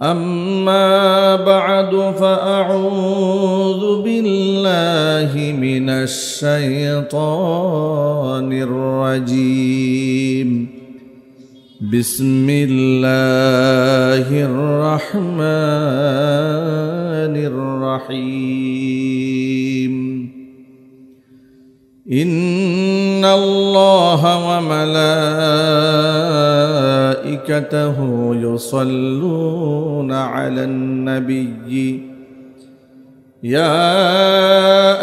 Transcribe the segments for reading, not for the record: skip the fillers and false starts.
أما بعد فأعوذ بالله من الشيطان الرجيم بسم الله الرحمن الرحيم إن الله وملائكته يصلون على النبي يا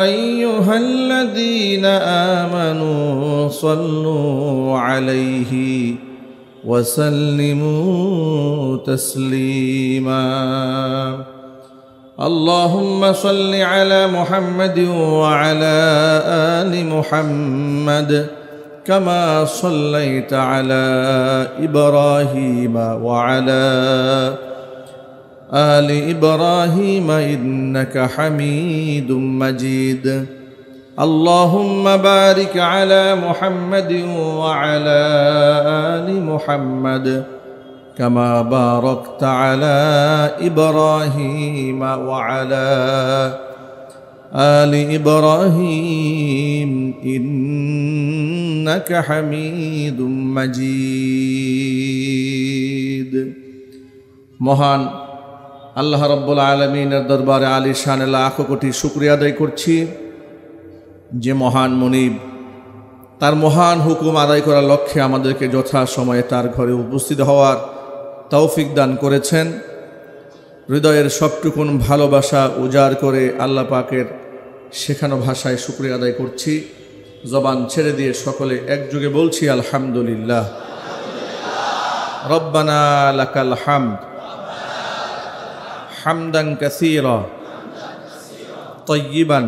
أيها الذين آمنوا صلوا عليه وسلموا تسليما اللهم صل على محمد وعلى آل محمد كما صليت على إبراهيم وعلى آل إبراهيم إنك حميد مجيد اللهم بارك على محمد وعلى آل محمد كما باركت على إبراهيم وعلى آل إبراهيم إنك حميد مجيد মহান আল্লাহ রাব্বুল আলামিনের দরবারে আলিশান লাখ কোটি শুকরিয়া আদায় করছি যে মহান মুনিব তার মহান হুকুম আদায় করার লক্ষ্যে আমাদেরকে যথাসময়ে তার ঘরে উপস্থিত হওয়ার তৌফিক দান করেছেন। হৃদয়ের সবটুকুন ভালোবাসা উজাড় করে আল্লাহ পাকের শেখানো ভাষায় শুকরিয়া আদায় করছি। জবান ছেড়ে দিয়ে সকলে একযোগে বলছি আলহামদুলিল্লাহ। রব্বানা লাকাল হামদ হামদান কাসীরা তাইয়িবান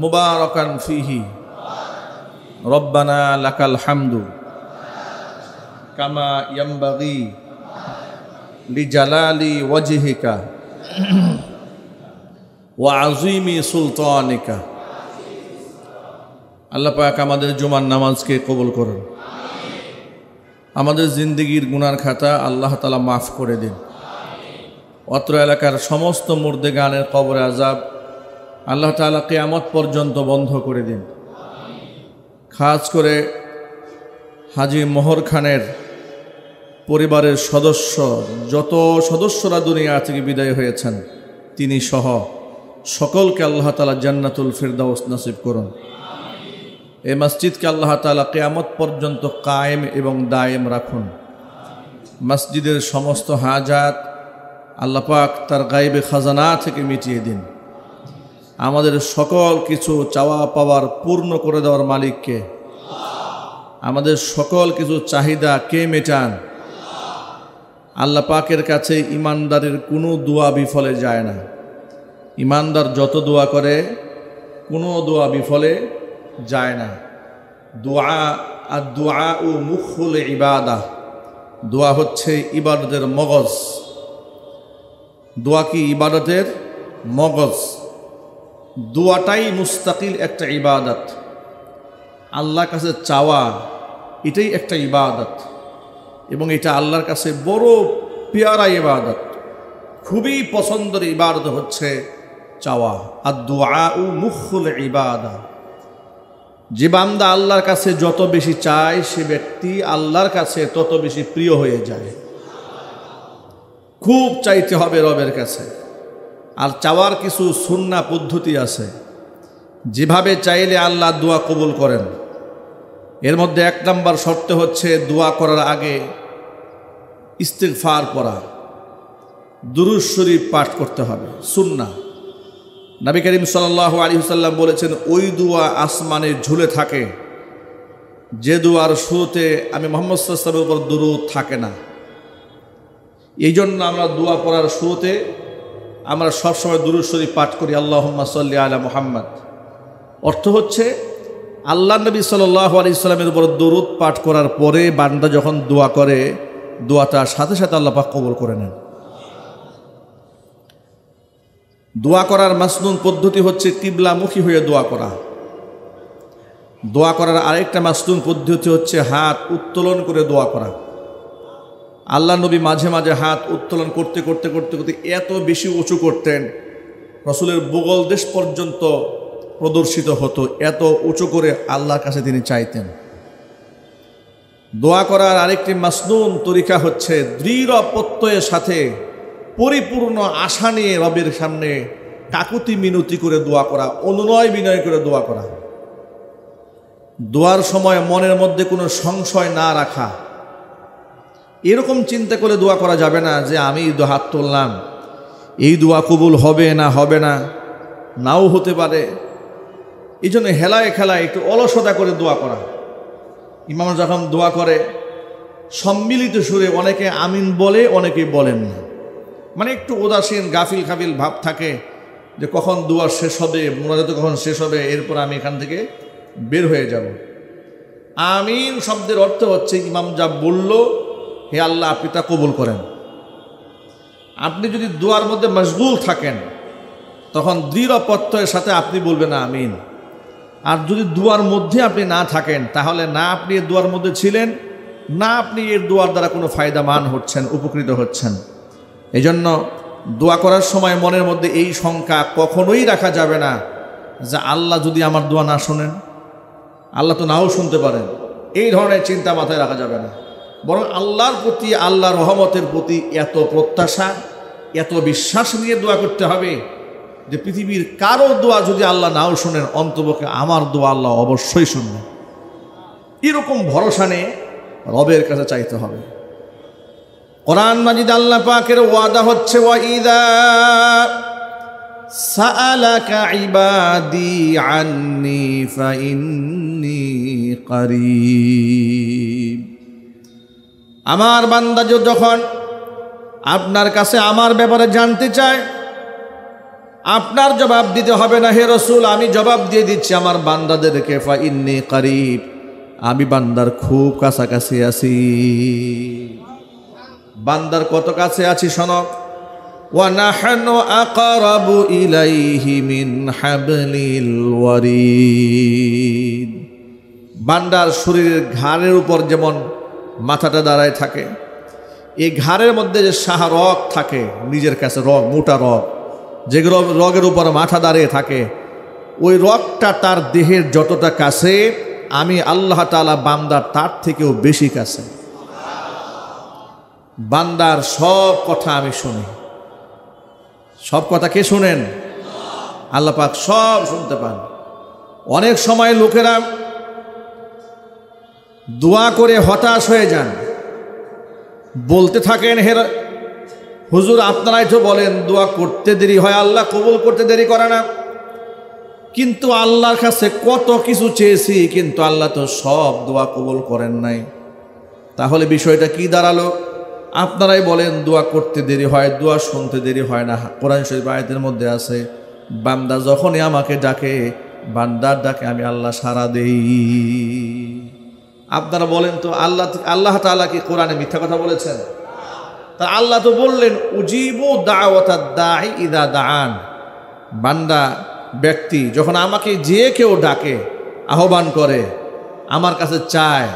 মুবারাকান ফিহি রব্বানা লাকাল হামদু কামা ইয়ানবাগি লিজালালি ওয়াজহিকা ওয়া আযীমি সুলতানিকা। আল্লাহ পাক আমাদের জুমার নামাজকে কবুল করুন, আমাদের জিন্দেগির গুনার খাতা আল্লাহ তাআলা মাফ করে দিন। অত্র এলাকার সমস্ত মুর্দেগানের কবরে আযাব আল্লাহ তাআলা কিয়ামত পর্যন্ত বন্ধ করে দিন। খাস করে হাজী মোহর খানের পরিবারের সদস্য যত সদস্যরা দুনিয়া থেকে বিদায় হয়েছেন তিনি সহ সকলকে আল্লাহ তাআলা জান্নাতুল ফিরদাউস নসিব করুন। এই মসজিদকে আল্লাহ তাআলা কিয়ামত পর্যন্ত কায়েম এবং দায়েম রাখুন। মসজিদের সমস্ত হাজাত আল্লাহ পাক তার গায়বে খাজানা থেকে মিটিয়ে দিন। আমাদের সকল কিছু চাওয়া পাওয়ার পূর্ণ করে দেওয়ার মালিককে, আমাদের সকল কিছু চাহিদা কে মেটান? আল্লাহ পাকের কাছে ইমানদারের কোনো দোয়া বিফলে যায় না। ইমানদার যত দোয়া করে কোনো দোয়া বিফলে যায় না। দোয়া আর দোয়া ও মুখুল ইবাদা, দোয়া হচ্ছে ইবাদতের মগজ। দোয়া কি ইবাদতের মগজ? দোয়াটাই মুস্তাকিল একটা ইবাদত। আল্লাহর কাছে চাওয়া এটাই একটা ইবাদত এবং এটা আল্লাহর কাছে বড় পেয়ারা ইবাদত। খুবই পছন্দের ইবাদত হচ্ছে চাওয়া। আর দোয়া ও মুখুল ইবাদা, যে বান্দা আল্লাহর কাছে যত বেশি চায় সে ব্যক্তি আল্লাহর কাছে তত বেশি প্রিয় হয়ে যায়। খুব চাইতে হবে রবের কাছে। আর চাওয়ার কিছু সুন্নাহ পদ্ধতি আছে, যেভাবে চাইলে আল্লাহ দোয়া কবুল করেন। এর মধ্যে এক নম্বর শর্ত হচ্ছে দোয়া করার আগে ইস্তিগফার পড়া, দুরূদ শরীফ পাঠ করতে হবে, সুন্নাহ। নবী করিম সাল্লাল্লাহু আলাইহি ওয়াসাল্লাম বলেছেন, ওই দোয়া আসমানে ঝুলে থাকে যে দোয়ার শুরুতে আমি মুহাম্মদ সাল্লাল্লাহু আলাইহি ওয়াসাল্লামের উপর দুরূদ থাকে না। এই জন্য আমরা দোয়া পড়ার শুরুতে আমরা সবসময় দুরূদ শরীফ পাঠ করি, আল্লাহুম্মা সাল্লি আলা মুহাম্মদ। অর্থ হচ্ছে আল্লাহ নবী সাল্লাল্লাহু আলাইহি ওয়াসাল্লামের উপর দরুদ পাঠ করার পরে বান্দা যখন দোয়া করে, দোয়াটা সাথে সাথে আল্লাহ পাক কবুল করে নেন। দোয়া করার মাসনুন পদ্ধতি হচ্ছে কিবলামুখী হয়ে দোয়া করা। দোয়া করার আরেকটা মাসনুন পদ্ধতি হচ্ছে হাত উত্তোলন করে দোয়া করা। আল্লাহ নবী মাঝে মাঝে হাত উত্তোলন করতে করতে করতে করতে এত বেশি উঁচু করতেন, রসুলের বুগল দেশ পর্যন্ত প্রদর্শিত হতো, এত উঁচু করে আল্লাহর কাছে তিনি চাইতেন। দোয়া করার আরেকটি মাসনুন তরিকা হচ্ছে দৃঢ় প্রত্যয়ের সাথে পরিপূর্ণ আশা নিয়ে রবের সামনে কাকুতি মিনতি করে দোয়া করা, অনুনয় বিনয় করে দোয়া করা। দোয়ার সময় মনের মধ্যে কোনো সংশয় না রাখা। এরকম চিন্তা করে দোয়া করা যাবে না যে আমি হাত তুললাম, এই দোয়া কবুল হবে না, হবে না, নাও হতে পারে। এই জন্য হেলায় খেলায় একটু অলসতা করে দোয়া করা। ইমাম যখন দোয়া করে সম্মিলিত সুরে অনেকে আমিন বলে, অনেকে বলেন না, মানে একটু উদাসীন গাফিল খাফিল ভাব থাকে যে কখন দোয়া শেষ হবে, মুনাজাত কখন শেষ হবে, এরপর আমি এখান থেকে বের হয়ে যাব। আমিন শব্দের অর্থ হচ্ছে ইমাম যা বলল, হে আল্লাহ আপনি তা কবুল করেন। আপনি যদি দোয়ার মধ্যে মশগুল থাকেন তখন দৃঢ় প্রত্যয়ের সাথে আপনি বলবেন আমিন। আর যদি দোয়ার মধ্যে আপনি না থাকেন তাহলে না আপনি এর দোয়ার মধ্যে ছিলেন, না আপনি এর দোয়ার দ্বারা কোনো ফায়দামান হচ্ছেন, উপকৃত হচ্ছেন। এই জন্য দোয়া করার সময় মনের মধ্যে এই শঙ্কা কখনোই রাখা যাবে না যে আল্লাহ যদি আমার দোয়া না শোনেন, আল্লাহ তো নাও শুনতে পারেন, এই ধরনের চিন্তা মাথায় রাখা যাবে না। বরং আল্লাহর প্রতি, আল্লাহর রহমতের প্রতি এত প্রত্যাশা, এত বিশ্বাস নিয়ে দোয়া করতে হবে যে পৃথিবীর কারো দোয়া যদি আল্লাহ নাও শোনেন, অন্তপক্ষে আমার দোয়া আল্লাহ অবশ্যই শুনবেন। এরকম ভরসা নিয়ে রবের কাছে চাইতে হবে। কোরআন মাজিদ আল্লাহ পাকের ওয়াদা হচ্ছে, ওয়াইদা সাআলাকা ইবাদি আন্নি ফাইন্নী করিব। আমার বান্দা যখন আপনার কাছে আমার ব্যাপারে জানতে চায়, আপনার জবাব দিতে হবে না হে রসুল, আমি জবাব দিয়ে দিচ্ছি আমার বান্দাদেরকে, ফাইন্নী করিব, আমি বান্দার খুব কাছাকাছি আছি। বান্দার কত কাছে আছি শোনো, ওয়া নাহনু আকরাবু ইলাইহি মিন হাবলিল ওয়ারিদ। বান্দার শরীরের ঘাড়ের উপর যেমন মাথাটা দাঁড়ায় থাকে, এই ঘাড়ের মধ্যে যে শাহরগ থাকে, নিজের কাছে রগ, মোটা রগ, যেগুলো রগের উপর মাথা দাঁড়িয়ে থাকে, ওই রগটা তার দেহের যতটা কাছে, আমি আল্লাহ তাআলা বান্দার তার থেকেও বেশি কাছে। বান্দার সব কথা আমি শুনি। সব কথা কে শুনেন? আল্লাহ পাক সব শুনতে পান। অনেক সময় লোকেরা দোয়া করে হতাশ হয়ে যান, বলতে থাকেন, হে হুজুর আপনারাই তো বলেন দোয়া করতে দেরি হয়, আল্লাহ কবুল করতে দেরি করে না। কিন্তু আল্লাহর কাছে কত কিছু চেয়েছি, কিন্তু আল্লাহ তো সব দোয়া কবুল করেন নাই। তাহলে বিষয়টা কি দাঁড়ালো? আপনারাই বলেন দোয়া করতে দেরি হয়, দোয়া শুনতে দেরি হয় না। কোরআন শরীফ আয়াতের মধ্যে আছে, বান্দা যখনই আমাকে ডাকে, বান্দার ডাকে আমি আল্লাহ সাড়া দেই। আপনারা বলেন তো আল্লাহ তাআলা কি কোরআনে মিথ্যা কথা বলেছেন? তা আল্লাহ তো বললেন, উজিবু দাওয়াতাদ দাঈ ইযা দাআন। বান্দা ব্যক্তি যখন আমাকে যে কেউ ডাকে, আহ্বান করে, আমার কাছে চায়,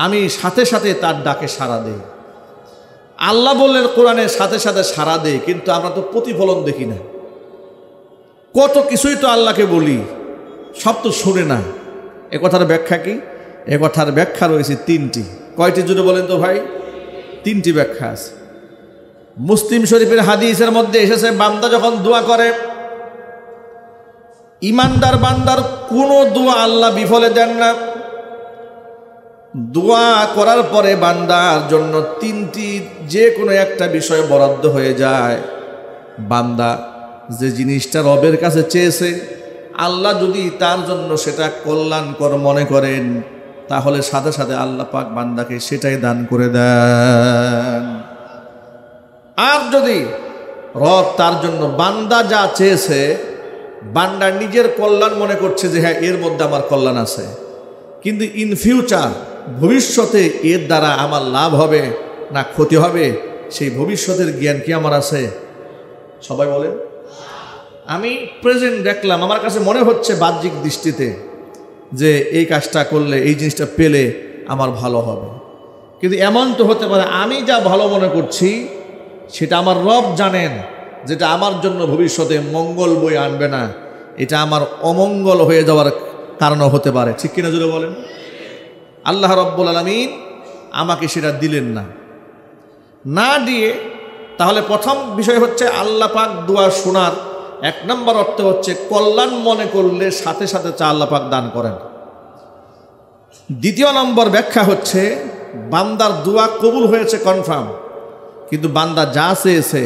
আমি সাথে সাথে তার ডাকে সাড়া দেই। আল্লাহ বললেন কোরআনের সাথে সাথে সাড়া দেয়, কিন্তু আমরা তো প্রতিফলন দেখি না। কত কিছুই তো আল্লাহকে বলি, সব তো শুনে না। এ কথার ব্যাখ্যা কি? এ কথার ব্যাখ্যা রয়েছে তিনটি। কয়টি জুড়ে বলেন তো ভাই? তিনটি ব্যাখ্যা আছে। মুসলিম শরীফের হাদিসের মধ্যে এসেছে, বান্দা যখন দোয়া করে, ইমানদার বান্দার কোনো দোয়া আল্লাহ বিফলে দেন না। দোয়া করার পরে বান্দার জন্য তিনটি যে কোনো একটা বিষয় বরাদ্দ হয়ে যায়। বান্দা যে জিনিসটা রবের কাছে চেয়েছে, আল্লাহ যদি তার জন্য সেটা কল্যাণকর মনে করেন, তাহলে সাথে সাথে আল্লাহ পাক বান্দাকে সেটাই দান করে দেন। আর যদি রব তার জন্য বান্দা যা চেয়েছে, বান্দা নিজের কল্যাণ মনে করছে যে হ্যাঁ এর মধ্যে আমার কল্যাণ আছে, কিন্তু ইন ফিউচার ভবিষ্যতে এর দ্বারা আমার লাভ হবে না ক্ষতি হবে, সেই ভবিষ্যতের জ্ঞান কি আমার আছে? সবাই বলেন। আমি প্রেজেন্ট দেখলাম, আমার কাছে মনে হচ্ছে বাহ্যিক দৃষ্টিতে যে এই কাজটা করলে, এই জিনিসটা পেলে আমার ভালো হবে, কিন্তু এমন তো হতে পারে আমি যা ভালো মনে করছি সেটা আমার রব জানেন, যেটা আমার জন্য ভবিষ্যতে মঙ্গল বয়ে আনবে না, এটা আমার অমঙ্গল হয়ে যাওয়ার কারণও হতে পারে। ঠিক কিনা জুড়ে বলেন? আল্লাহ রব্বুল আলামিন আমাকে সেটা দিলেন না দিয়ে, তাহলে প্রথম বিষয় হচ্ছে আল্লাহ পাক দোয়া শোনার এক নম্বর অর্থ হচ্ছে কল্যাণ মনে করলে সাথে সাথে চা আল্লাহ পাক দান করেন। দ্বিতীয় নম্বর ব্যাখ্যা হচ্ছে বান্দার দোয়া কবুল হয়েছে কনফার্ম, কিন্তু বান্দা যা চেয়েছে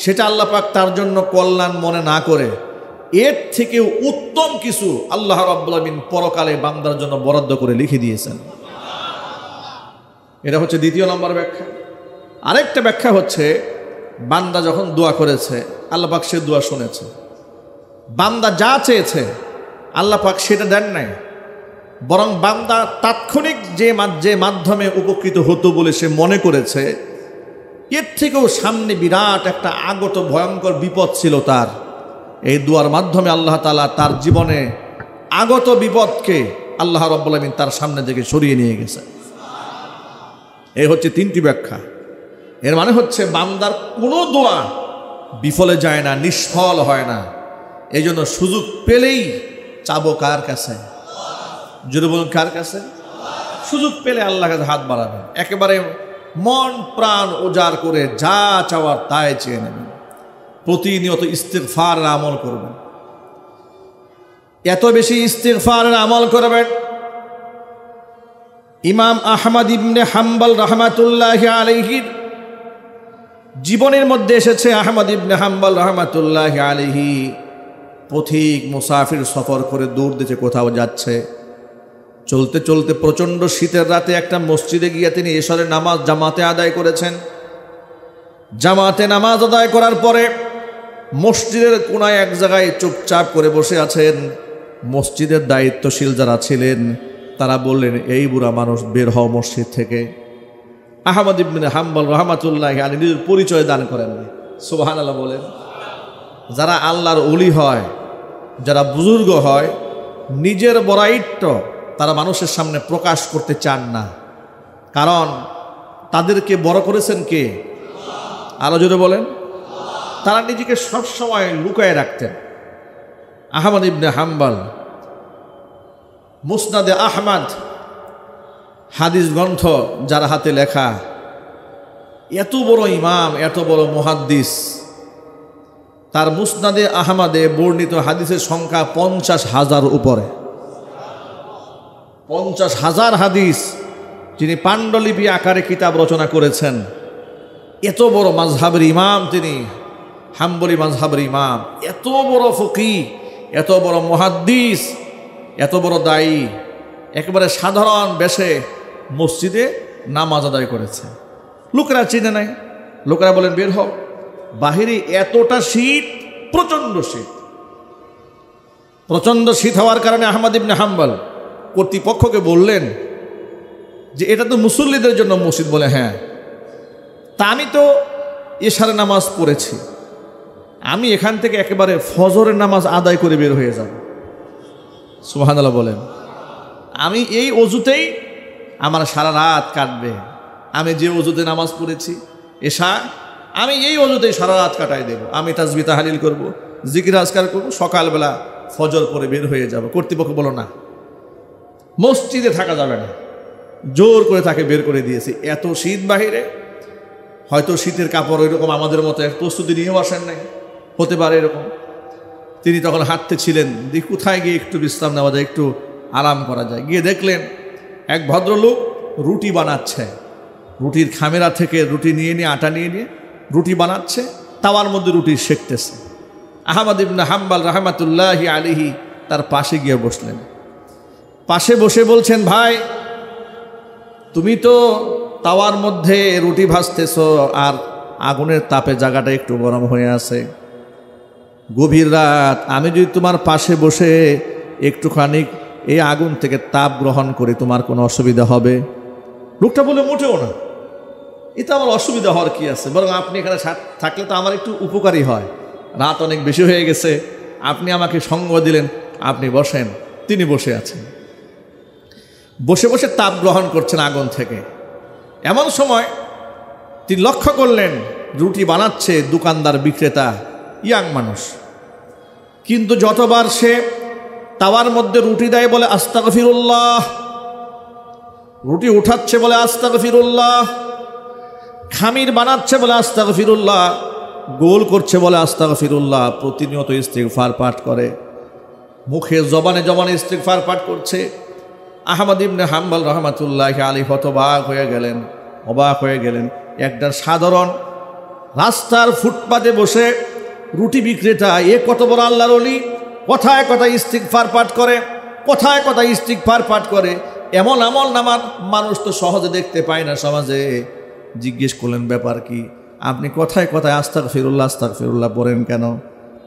সেটা আল্লাহ পাক তার জন্য কল্যাণ মনে না করে এর থেকেও উত্তম কিছু আল্লাহ রাব্বুল আলামিন পরকালে বান্দার জন্য বরাদ্দ করে লিখে দিয়েছেন। এটা হচ্ছে দ্বিতীয় নম্বর ব্যাখ্যা। আরেকটা ব্যাখ্যা হচ্ছে বান্দা যখন দোয়া করেছে আল্লাহ পাক সে দোয়া শুনেছে, বান্দা যা চেয়েছে আল্লাহ পাক সেটা দেন নাই, বরং বান্দা তাৎক্ষণিক যে মাধ্যমে উপকৃত হতো বলে সে মনে করেছে এর থেকেও সামনে বিরাট একটা আগত ভয়ঙ্কর বিপদ ছিল তার, এই দোয়ার মাধ্যমে আল্লাহ তাআলা তার জীবনে আগত বিপদকে আল্লাহ রাব্বুল আলামিন তার সামনে থেকে সরিয়ে নিয়ে গেছে। এই হচ্ছে তিনটি ব্যাখ্যা। এর মানে হচ্ছে বান্দার কোনো দোয়া বিফলে যায় না, নিষ্ফল হয় না। এই জন্য সুযোগ পেলেই চাবো কার কাছে? যদি বলুন কার কাছে? সুযোগ পেলে আল্লাহর কাছে হাত বাড়াবেন, একেবারে মন প্রাণ উজাড় করে যা চাওয়ার তাই চেয়ে নেবেন, প্রতিনিয়ত ইস্তিগফারের আমল করবেন, এত বেশি ইস্তিগফারের আমল করবেন। ইমাম আহমদ ইবনে হাম্বল রাহমাতুল্লাহি আলাইহি জীবনের মধ্যে এসেছে, আহমদ ইবনে হাম্বল রাহমাতুল্লাহি আলাইহি পথিক মুসাফির সফর করে দূর দেশে কোথাও যাচ্ছে, চলতে চলতে প্রচণ্ড শীতের রাতে একটা মসজিদে গিয়ে তিনি এশারের নামাজ জামাতে আদায় করেছেন। জামাতে নামাজ আদায় করার পরে মসজিদের কোনায় এক জায়গায় চুপচাপ করে বসে আছেন। মসজিদের দায়িত্বশীল যারা ছিলেন তারা বললেন, এই বুড়া মানুষ বের হও মসজিদ থেকে। আহমদ ইবনে হাম্বল রাহমাতুল্লাহি আলাইহি নিজের পরিচয় দান করেন। সুবহানাল্লাহ বলেন। যারা আল্লাহর ওলি হয়, যারা বুজুর্গ হয়, নিজের বড়াইত্ব তারা মানুষের সামনে প্রকাশ করতে চান না, কারণ তাদেরকে বড় করেছেন কে? আরো জোরে বলেন। তারা নিজেকে সবসময় লুকায় রাখতেন। আহমদ ইবনে হাম্বল মুসনাদে আহমদ হাদিস গ্রন্থ যার হাতে লেখা, এত বড় ইমাম, এত বড় মুহাদ্দিস, তার মুসনাদে আহমদে বর্ণিত হাদিসের সংখ্যা 50,000 উপরে। 50,000 হাদিস যিনি পাণ্ডুলিপি আকারে কিতাব রচনা করেছেন, এত বড় মাযহাবের ইমাম তিনি, হাম্বলি মাযহাবের ইমাম, এত বড় ফকিহ, এত বড় মুহাদ্দিস, এত বড় দায়ী, একেবারে সাধারণ বেশে মসজিদে নামাজ আদায় করেছে। লোকেরা চিনে নাই, লোকেরা বলেন বের হও। বাহিরে এতটা শীত, প্রচণ্ড শীত, প্রচণ্ড শীত হওয়ার কারণে আহমদ ইবনে হাম্বল কর্তৃপক্ষকে বললেন যে এটা তো মুসল্লিদের জন্য মসজিদ। বলে হ্যাঁ, তা আমি তো এশারের নামাজ পড়েছি, আমি এখান থেকে একেবারে ফজরের নামাজ আদায় করে বের হয়ে যাব। সুবহানাল্লাহ বলেন। আমি এই অজুতেই আমার সারা রাত কাটবে, আমি যে অজুতে নামাজ পড়েছি এশা, আমি এই অজুতেই সারা রাত কাটাই দেব। আমি তাসবিহ তাহলিল করব, জিকির আজকার করব, সকালবেলা ফজর পরে বের হয়ে যাব। কর্তৃপক্ষ বলো না, মসজিদে থাকা যাবে না, জোর করে তাকে বের করে দিয়েছি। এত শীত বাহিরে, হয়তো শীতের কাপড় ওইরকম আমাদের মতো এক প্রস্তুতি নিয়েও আসেন নাই, হতে পারে এরকম। তিনি তখন হাঁটতে ছিলেন, কোথায় গিয়ে একটু বিশ্রাম নেওয়া যায়, একটু আরাম করা যায়। গিয়ে দেখলেন এক ভদ্রলোক রুটি বানাচ্ছে, রুটির খামেরা থেকে রুটি নিয়ে নিয়ে, আটা নিয়ে নিয়ে রুটি বানাচ্ছে, তাওয়ার মধ্যে রুটি সেঁকতেছে। আহমদ ইবনে হাম্বল রাহমাতুল্লাহি আলাইহি তার পাশে গিয়ে বসলেন। পাশে বসে বলছেন, ভাই তুমি তো তাওয়ার মধ্যে রুটি ভাজতেছ আর আগুনের তাপে জায়গাটা একটু গরম হয়ে আছে, গভীর রাত, আমি যদি তোমার পাশে বসে একটুখানি এই আগুন থেকে তাপ গ্রহণ করি তোমার কোনো অসুবিধা হবে? লোকটা বলে মোটেও না, এতে আমার অসুবিধা হওয়ার কি আছে, বরং আপনি এখানে থাকলে তো আমার একটু উপকারী হয়, রাত অনেক বেশি হয়ে গেছে, আপনি আমাকে সঙ্গ দিলেন, আপনি বসেন। তিনি বসে আছেন, বসে বসে তাপ গ্রহণ করছেন আগুন থেকে। এমন সময় তিনি লক্ষ্য করলেন রুটি বানাচ্ছে দোকানদার বিক্রেতা, ইয়াং মানুষ, কিন্তু যতবার সে তাওয়ার মধ্যে রুটি দেয় বলে আস্তাগফিরুল্লাহ, রুটি উঠাচ্ছে বলে আস্তাগফিরুল্লাহ, খামির বানাচ্ছে বলে আস্তাগফিরুল্লাহ, গোল করছে বলে আস্তাগফিরুল্লাহ, প্রতিনিয়ত ইস্তিগফার পাঠ করে, মুখে জবানে জবানে ইস্তিগফার পাঠ করছে। আহমদ ইবনে হাম্বল রহমাতুল্লাহি আলাইহি হতবাক হয়ে গেলেন, অবাক হয়ে গেলেন। একটা সাধারণ রাস্তার ফুটপাতে বসে রুটি বিক্রেতা, এ কত বড় আল্লাহর ওলি, কথায় কথায় ইস্তিগফার পাঠ করে, কথায় কথায় ইস্তিগফার পাঠ করে। এমন আমল নামার মানুষ তো সহজে দেখতে পায় না সমাজে। জিজ্ঞেস করলেন, ব্যাপার কি? আপনি কথায় কথায় আস্তাগফিরুল্লাহ আস্তাগফিরুল্লাহ পড়েন কেন?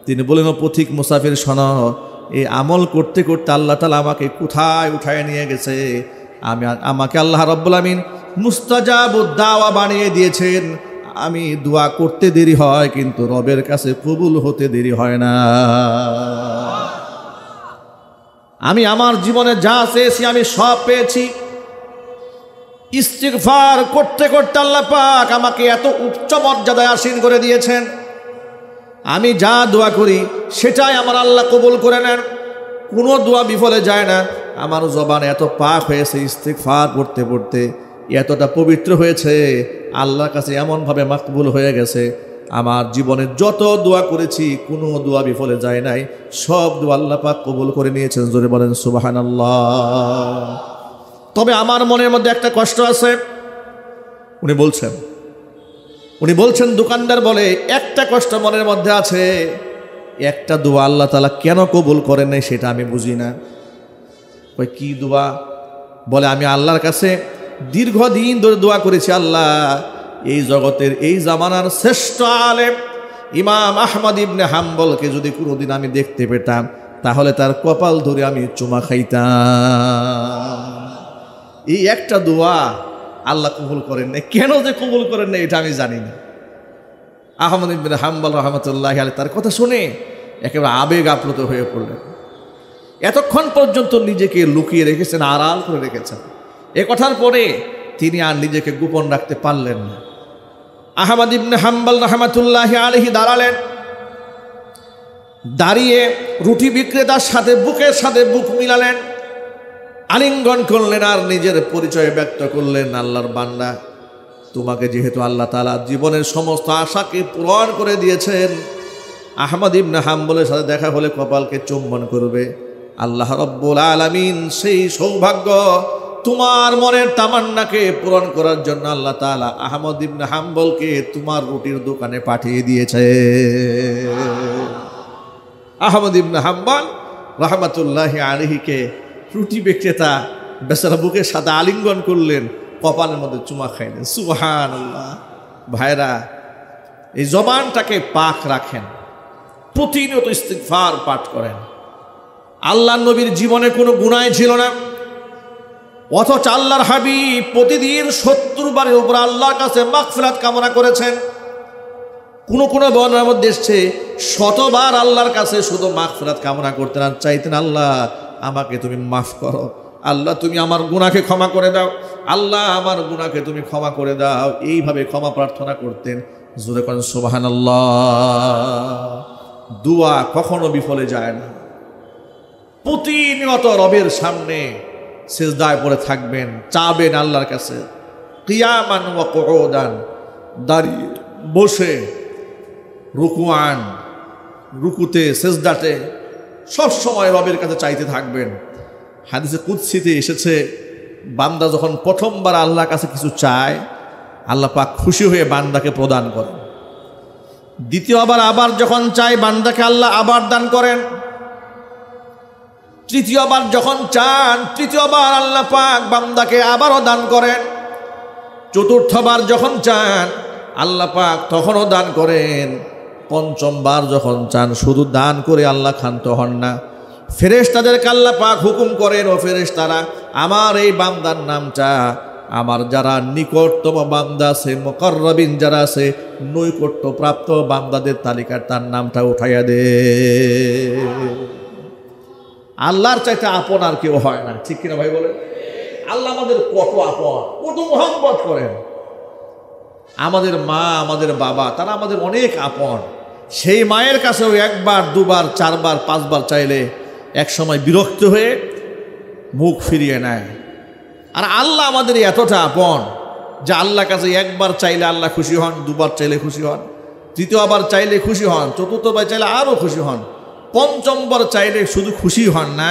তিনি বলেন, ও পথিক মুসাফির শোনো, এই আমল করতে করতে আল্লাহ তাআলা আমাকে কোথায় উঠায় নিয়ে গেছে। আমাকে আল্লাহ রাব্বুল আমিন মুস্তাজাবুদ দাওয়া বানিয়ে দিয়েছেন। আমি দোয়া করতে দেরি হয়, কিন্তু রবের কাছে কবুল হতে দেরি হয় না। আমি আমার জীবনে যা চেয়েছি আমি সব পেয়েছি। ইস্তিগফার করতে করতে আল্লাহ পাক আমাকে এত উচ্চ মর্যাদায় আসীন করে দিয়েছেন। আমি যা দোয়া করি সেটাই আমার আল্লাহ কবুল করে নেন, কোনো দোয়া বিফলে যায় না। আমার জবান এত পাক হয়েছে ইস্তিগফার পড়তে পড়তে, এতটা পবিত্র হয়েছে, আল্লাহর কাছে এমনভাবে মাকবুল হয়ে গেছে। আমার জীবনে যত দোয়া করেছি কোনো দোয়া বিফলে যায় নাই, সব দোয়া আল্লাহ পাক কবুল করে নিয়েছেন। জোরে বলেন সুবহানাল্লাহ। তবে আমার মনের মধ্যে একটা কষ্ট আছে। উনি বলছেন দোকানদার বলে, একটা কষ্ট মনের মধ্যে আছে, একটা দোয়া আল্লাহ তাআলা কেন কবুল করেন নাই সেটা আমি বুঝি না। ওই কি দোয়া? বলে, আমি আল্লাহর কাছে দীর্ঘদিন ধরে দোয়া করেছি, আল্লাহ এই জগতের এই জামানার শ্রেষ্ঠ আলেম ইমাম আহমদ ইবনে হাম্বলকে যদি কোনোদিন আমি দেখতে পেতাম তাহলে তার কপাল ধরে আমি চুমা খাইতাম। এই একটা দোয়া আল্লাহ কবুল করেন না। কেন যে কবুল করেন না এটা আমি জানি না। আহমদ ইবনে হাম্বল রহমতুল্লাহি আলাইহি তার কথা শুনে একেবারে আবেগ আপ্লুত হয়ে পড়লেন। এতক্ষণ পর্যন্ত নিজেকে লুকিয়ে রেখেছেন, আড়াল করে রেখেছেন। এ কথার পরে তিনি আর নিজেকে গোপন রাখতে পারলেন না। আহমদ ইবনে হাম্বল রহমতুল্লাহি আলাইহি দাঁড়ালেন, দাঁড়িয়ে রুটি বিক্রেতার সাথে বুকের সাথে বুক মিলালেন, আলিঙ্গন করলেন আর নিজের পরিচয় ব্যক্ত করলেন, আল্লাহর বান্দা, তোমাকে যেহেতু আল্লাহ তাআলা জীবনের সমস্ত আশাকে পূরণ করে দিয়েছেন, আহমদ ইবনে হাম্বলের সাথে দেখা হলে কপালকে চুম্বন করবে। আল্লাহ রাব্বুল আলামিন সেই সৌভাগ্য তোমার মনের তামান্নাকে পূরণ করার জন্য আল্লাহ তাআলা আহমদ ইবনে হাম্বলকে তোমার রুটির দোকানে পাঠিয়ে দিয়েছে। আহমদ ইবনে হাম্বল রহমতুল্লাহি আলাইহিকে রুটি বিক্রেতা বেচারা বুকের সাথে আলিঙ্গন করলেন, কপালের মধ্যে চুমা খাইলেন। সুবহানাল্লাহ। ভাইরা, এই জবানটাকে পাক রাখেন, প্রতিনিয়ত ইস্তিগফার পাঠ করেন। আল্লাহ নবীর জীবনে কোনো গুনাহ ছিল না, অথচ আল্লাহর হাবিব প্রতিদিন 70 বারের উপর আল্লাহর কাছে মাগফিরাত কামনা করেছেন। কোন বর্ণনার মধ্যে এসেছে 100 বার আল্লাহর কাছে শুধু মাগফিরাত কামনা করতেন আর চাইতেন, আল্লাহ আমাকে তুমি মাফ করো, আল্লাহ তুমি আমার গুনাহকে ক্ষমা করে দাও, আল্লাহ আমার গুনাহকে তুমি ক্ষমা করে দাও। এইভাবে ক্ষমা প্রার্থনা করতেন। জোরে করেন সুবহানাল্লাহ। দোয়া কখনো বিফলে যায় না। প্রতিনিয়ত রবের সামনে সিজদায় পড়ে থাকবেন, চাবেন আল্লাহর কাছে, কিয়ামান ওয়া কুউদান, দাঁড়িয়ে বসে, রুকুআন, রুকুতে সিজদাতে সব সময় রবের কাছে চাইতে থাকবেন। হাদিসে কুদসিতে এসেছে, বান্দা যখন প্রথমবার আল্লাহর কাছে কিছু চায়, আল্লাহ পাক খুশি হয়ে বান্দাকে প্রদান করেন। দ্বিতীয়বার আবার যখন চায়, বান্দাকে আল্লাহ আবার দান করেন। তৃতীয়বার যখন চান, তৃতীয়বার আল্লাহ পাক বান্দাকে আবারও দান করেন। চতুর্থবার যখন চান, আল্লাহ পাক তখনও দান করেন। পঞ্চমবার যখন চান, শুধু দান করে আল্লাহ ক্ষান্ত হন না, ফেরেশতাদেরকে আল্লাহ পাক হুকুম করেন, ও ফেরেশতারা, আমার এই বান্দার নামটা আমার যারা নিকটতম বান্দা আছে, মুকাররাবিন যারা আছে, নৈকট্যপ্রাপ্ত বান্দাদের তালিকার তার নামটা উঠাইয়া দে। আল্লাহর চাইতে আপন আর কেউ হয় না, ঠিক কিনা ভাই বলেন? আল্লাহ আমাদের কত আপন, কত মহব্বত করেন। আমাদের মা, আমাদের বাবা, তারা আমাদের অনেক আপন। সেই মায়ের কাছেও একবার, দুবার, চারবার, পাঁচবার চাইলে এক সময় বিরক্ত হয়ে মুখ ফিরিয়ে নেয়। আর আল্লাহ আমাদের এতটা আপন যে আল্লাহর কাছে একবার চাইলে আল্লাহ খুশি হন, দুবার চাইলে খুশি হন, তৃতীয়বার চাইলে খুশি হন, চতুর্থবার চাইলে আরও খুশি হন, পঞ্চমবার চাইলে শুধু খুশি হন না,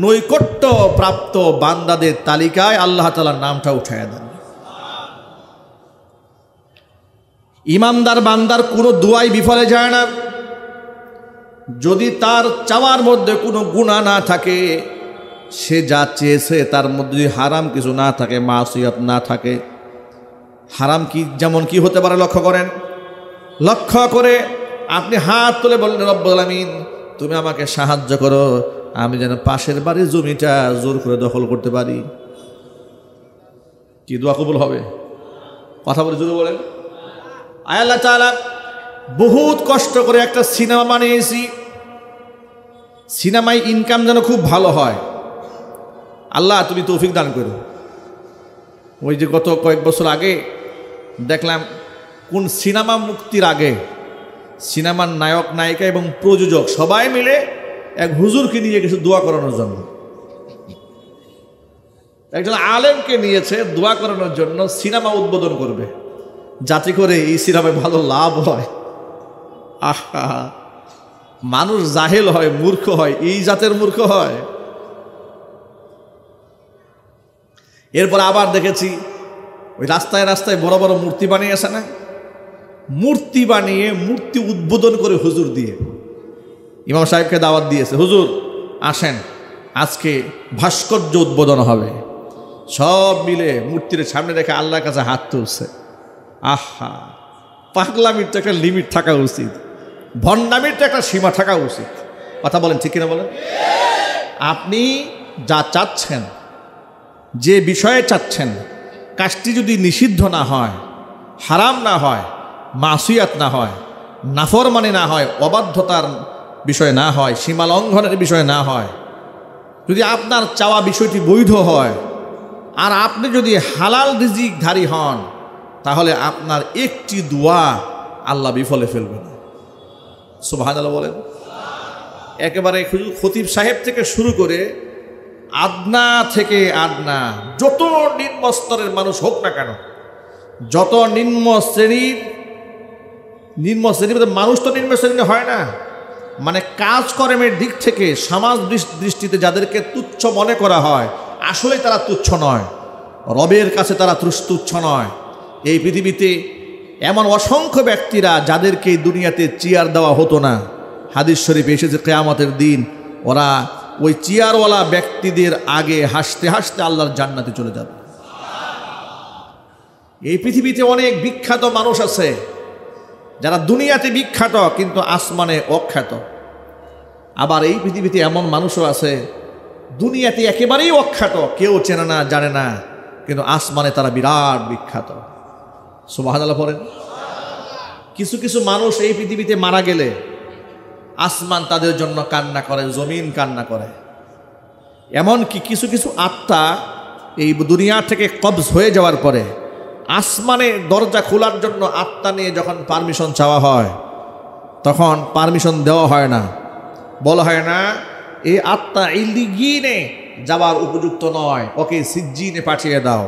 নৈকট্য প্রাপ্ত বান্দাদের তালিকায় আল্লাহ তাআলার নামটা উঠায় দেন। ইমানদার বান্দার কোনো দুয়াই বিফলে যায় না। যদি তার চাওয়ার মধ্যে কোনো গুনাহ না থাকে, সে যা চেয়েছে তার মধ্যে যদি হারাম কিছু না থাকে, মাসিয়াত না থাকে। হারাম কি যেমন কি হতে পারে লক্ষ্য করেন। লক্ষ্য করে আপনি হাত তুলে বললেন, রব্বুল আলামিন তুমি আমাকে সাহায্য করো, আমি যেন পাশের বাড়ির জমিটা জোর করে দখল করতে পারি। কি দোয়া কবুল হবে? কথা বলে জোরে বলেন। আল্লাহ তাআলা বহুত কষ্ট করে একটা সিনেমা বানিয়েছি, সিনেমায় ইনকাম যেন খুব ভালো হয়। আল্লাহ তুমি তৌফিক দান করো। ওই যে গত কয়েক বছর আগে দেখলাম কোন সিনেমা মুক্তির আগে সিনেমার নায়ক, নায়িকা এবং প্রযোজক সবাই মিলে এক হুজুরকে নিয়ে গেছে দোয়া করানোর জন্য। একজন আলেমকে নিয়েছে দোয়া করানোর জন্য, সিনেমা উদ্বোধন করবে যাতে করে এই সিনেমায় ভালো লাভ হয়। আহা, মানুষ জাহেল হয়, মূর্খ হয়, এই জাতের মূর্খ হয়। এরপর আবার দেখেছি ওই রাস্তায় রাস্তায় বড় বড় মূর্তি বানিয়েছে না, মূর্তি বানিয়ে মূর্তি উদ্বোধন করে হুজুর দিয়ে ইমাম সাহেবকে দাওয়াত দিয়েছে, হুজুর আসেন আজকে ভাস্কর্য উদ্বোধন হবে। সব মিলে মূর্তির সামনে রেখে আল্লাহর কাছে হাত তুলছে। আহা, পাগলামির তো একটা লিমিট থাকা উচিত, ভণ্ডামির তো একটা সীমা থাকা উচিত। কথা বলেন ঠিক কিনা বলেন? আপনি যা চাচ্ছেন, যে বিষয়ে চাচ্ছেন, কাজটি যদি নিষিদ্ধ না হয়, হারাম না হয়, মাসিয়াত না হয়, নাফরমানি না হয়, অবাধ্যতার বিষয় না হয়, সীমা লঙ্ঘনের বিষয় না হয়, যদি আপনার চাওয়া বিষয়টি বৈধ হয়, আর আপনি যদি হালাল রিজিকধারী হন, তাহলে আপনার একটি দোয়া আল্লাহ বিফলে ফেলবে না। সুবহানাল্লাহ বলেন। একেবারে খতিব সাহেব থেকে শুরু করে আদনা থেকে আদনা, যত নিম্ন স্তরের মানুষ হোক না কেন, যত নিম্ন শ্রেণীর মানুষ তো নিম্ন শ্রেণী হয় না, মানে কাজকর্মের দিক থেকে সমাজ দৃষ্টিতে যাদেরকে তুচ্ছ মনে করা হয়, আসলে তারা তুচ্ছ নয়, রবের কাছে তারা তুচ্ছ নয়। এই পৃথিবীতে এমন অসংখ্য ব্যক্তিরা যাদেরকে এই দুনিয়াতে চেয়ার দেওয়া হতো না, হাদিস শরীফে এসেছে কিয়ামতের দিন ওরা ওই চেয়ারওয়ালা ব্যক্তিদের আগে হাসতে হাসতে আল্লাহর জান্নাতে চলে যাবে। এই পৃথিবীতে অনেক বিখ্যাত মানুষ আছে যারা দুনিয়াতে বিখ্যাত কিন্তু আসমানে অখ্যাত। আবার এই পৃথিবীতে এমন মানুষও আছে দুনিয়াতে একেবারেই অখ্যাত, কেউ চেনে না, জানে না, কিন্তু আসমানে তারা বিরাট বিখ্যাত। সুবহানাল্লাহ পড়েন। কিছু কিছু মানুষ এই পৃথিবীতে মারা গেলে আসমান তাদের জন্য কান্না করে, জমিন কান্না করে। এমনকি কিছু কিছু আত্মা এই দুনিয়া থেকে কবজ হয়ে যাওয়ার পরে আসমানে দরজা খোলার জন্য আত্মা নিয়ে যখন পারমিশন চাওয়া হয়, তখন পারমিশন দেওয়া হয় না। বলা হয় না এই আত্মা ইল্লিগিনে যাওয়ার উপযুক্ত নয়, ওকে সিজ্জিনে পাঠিয়ে দাও।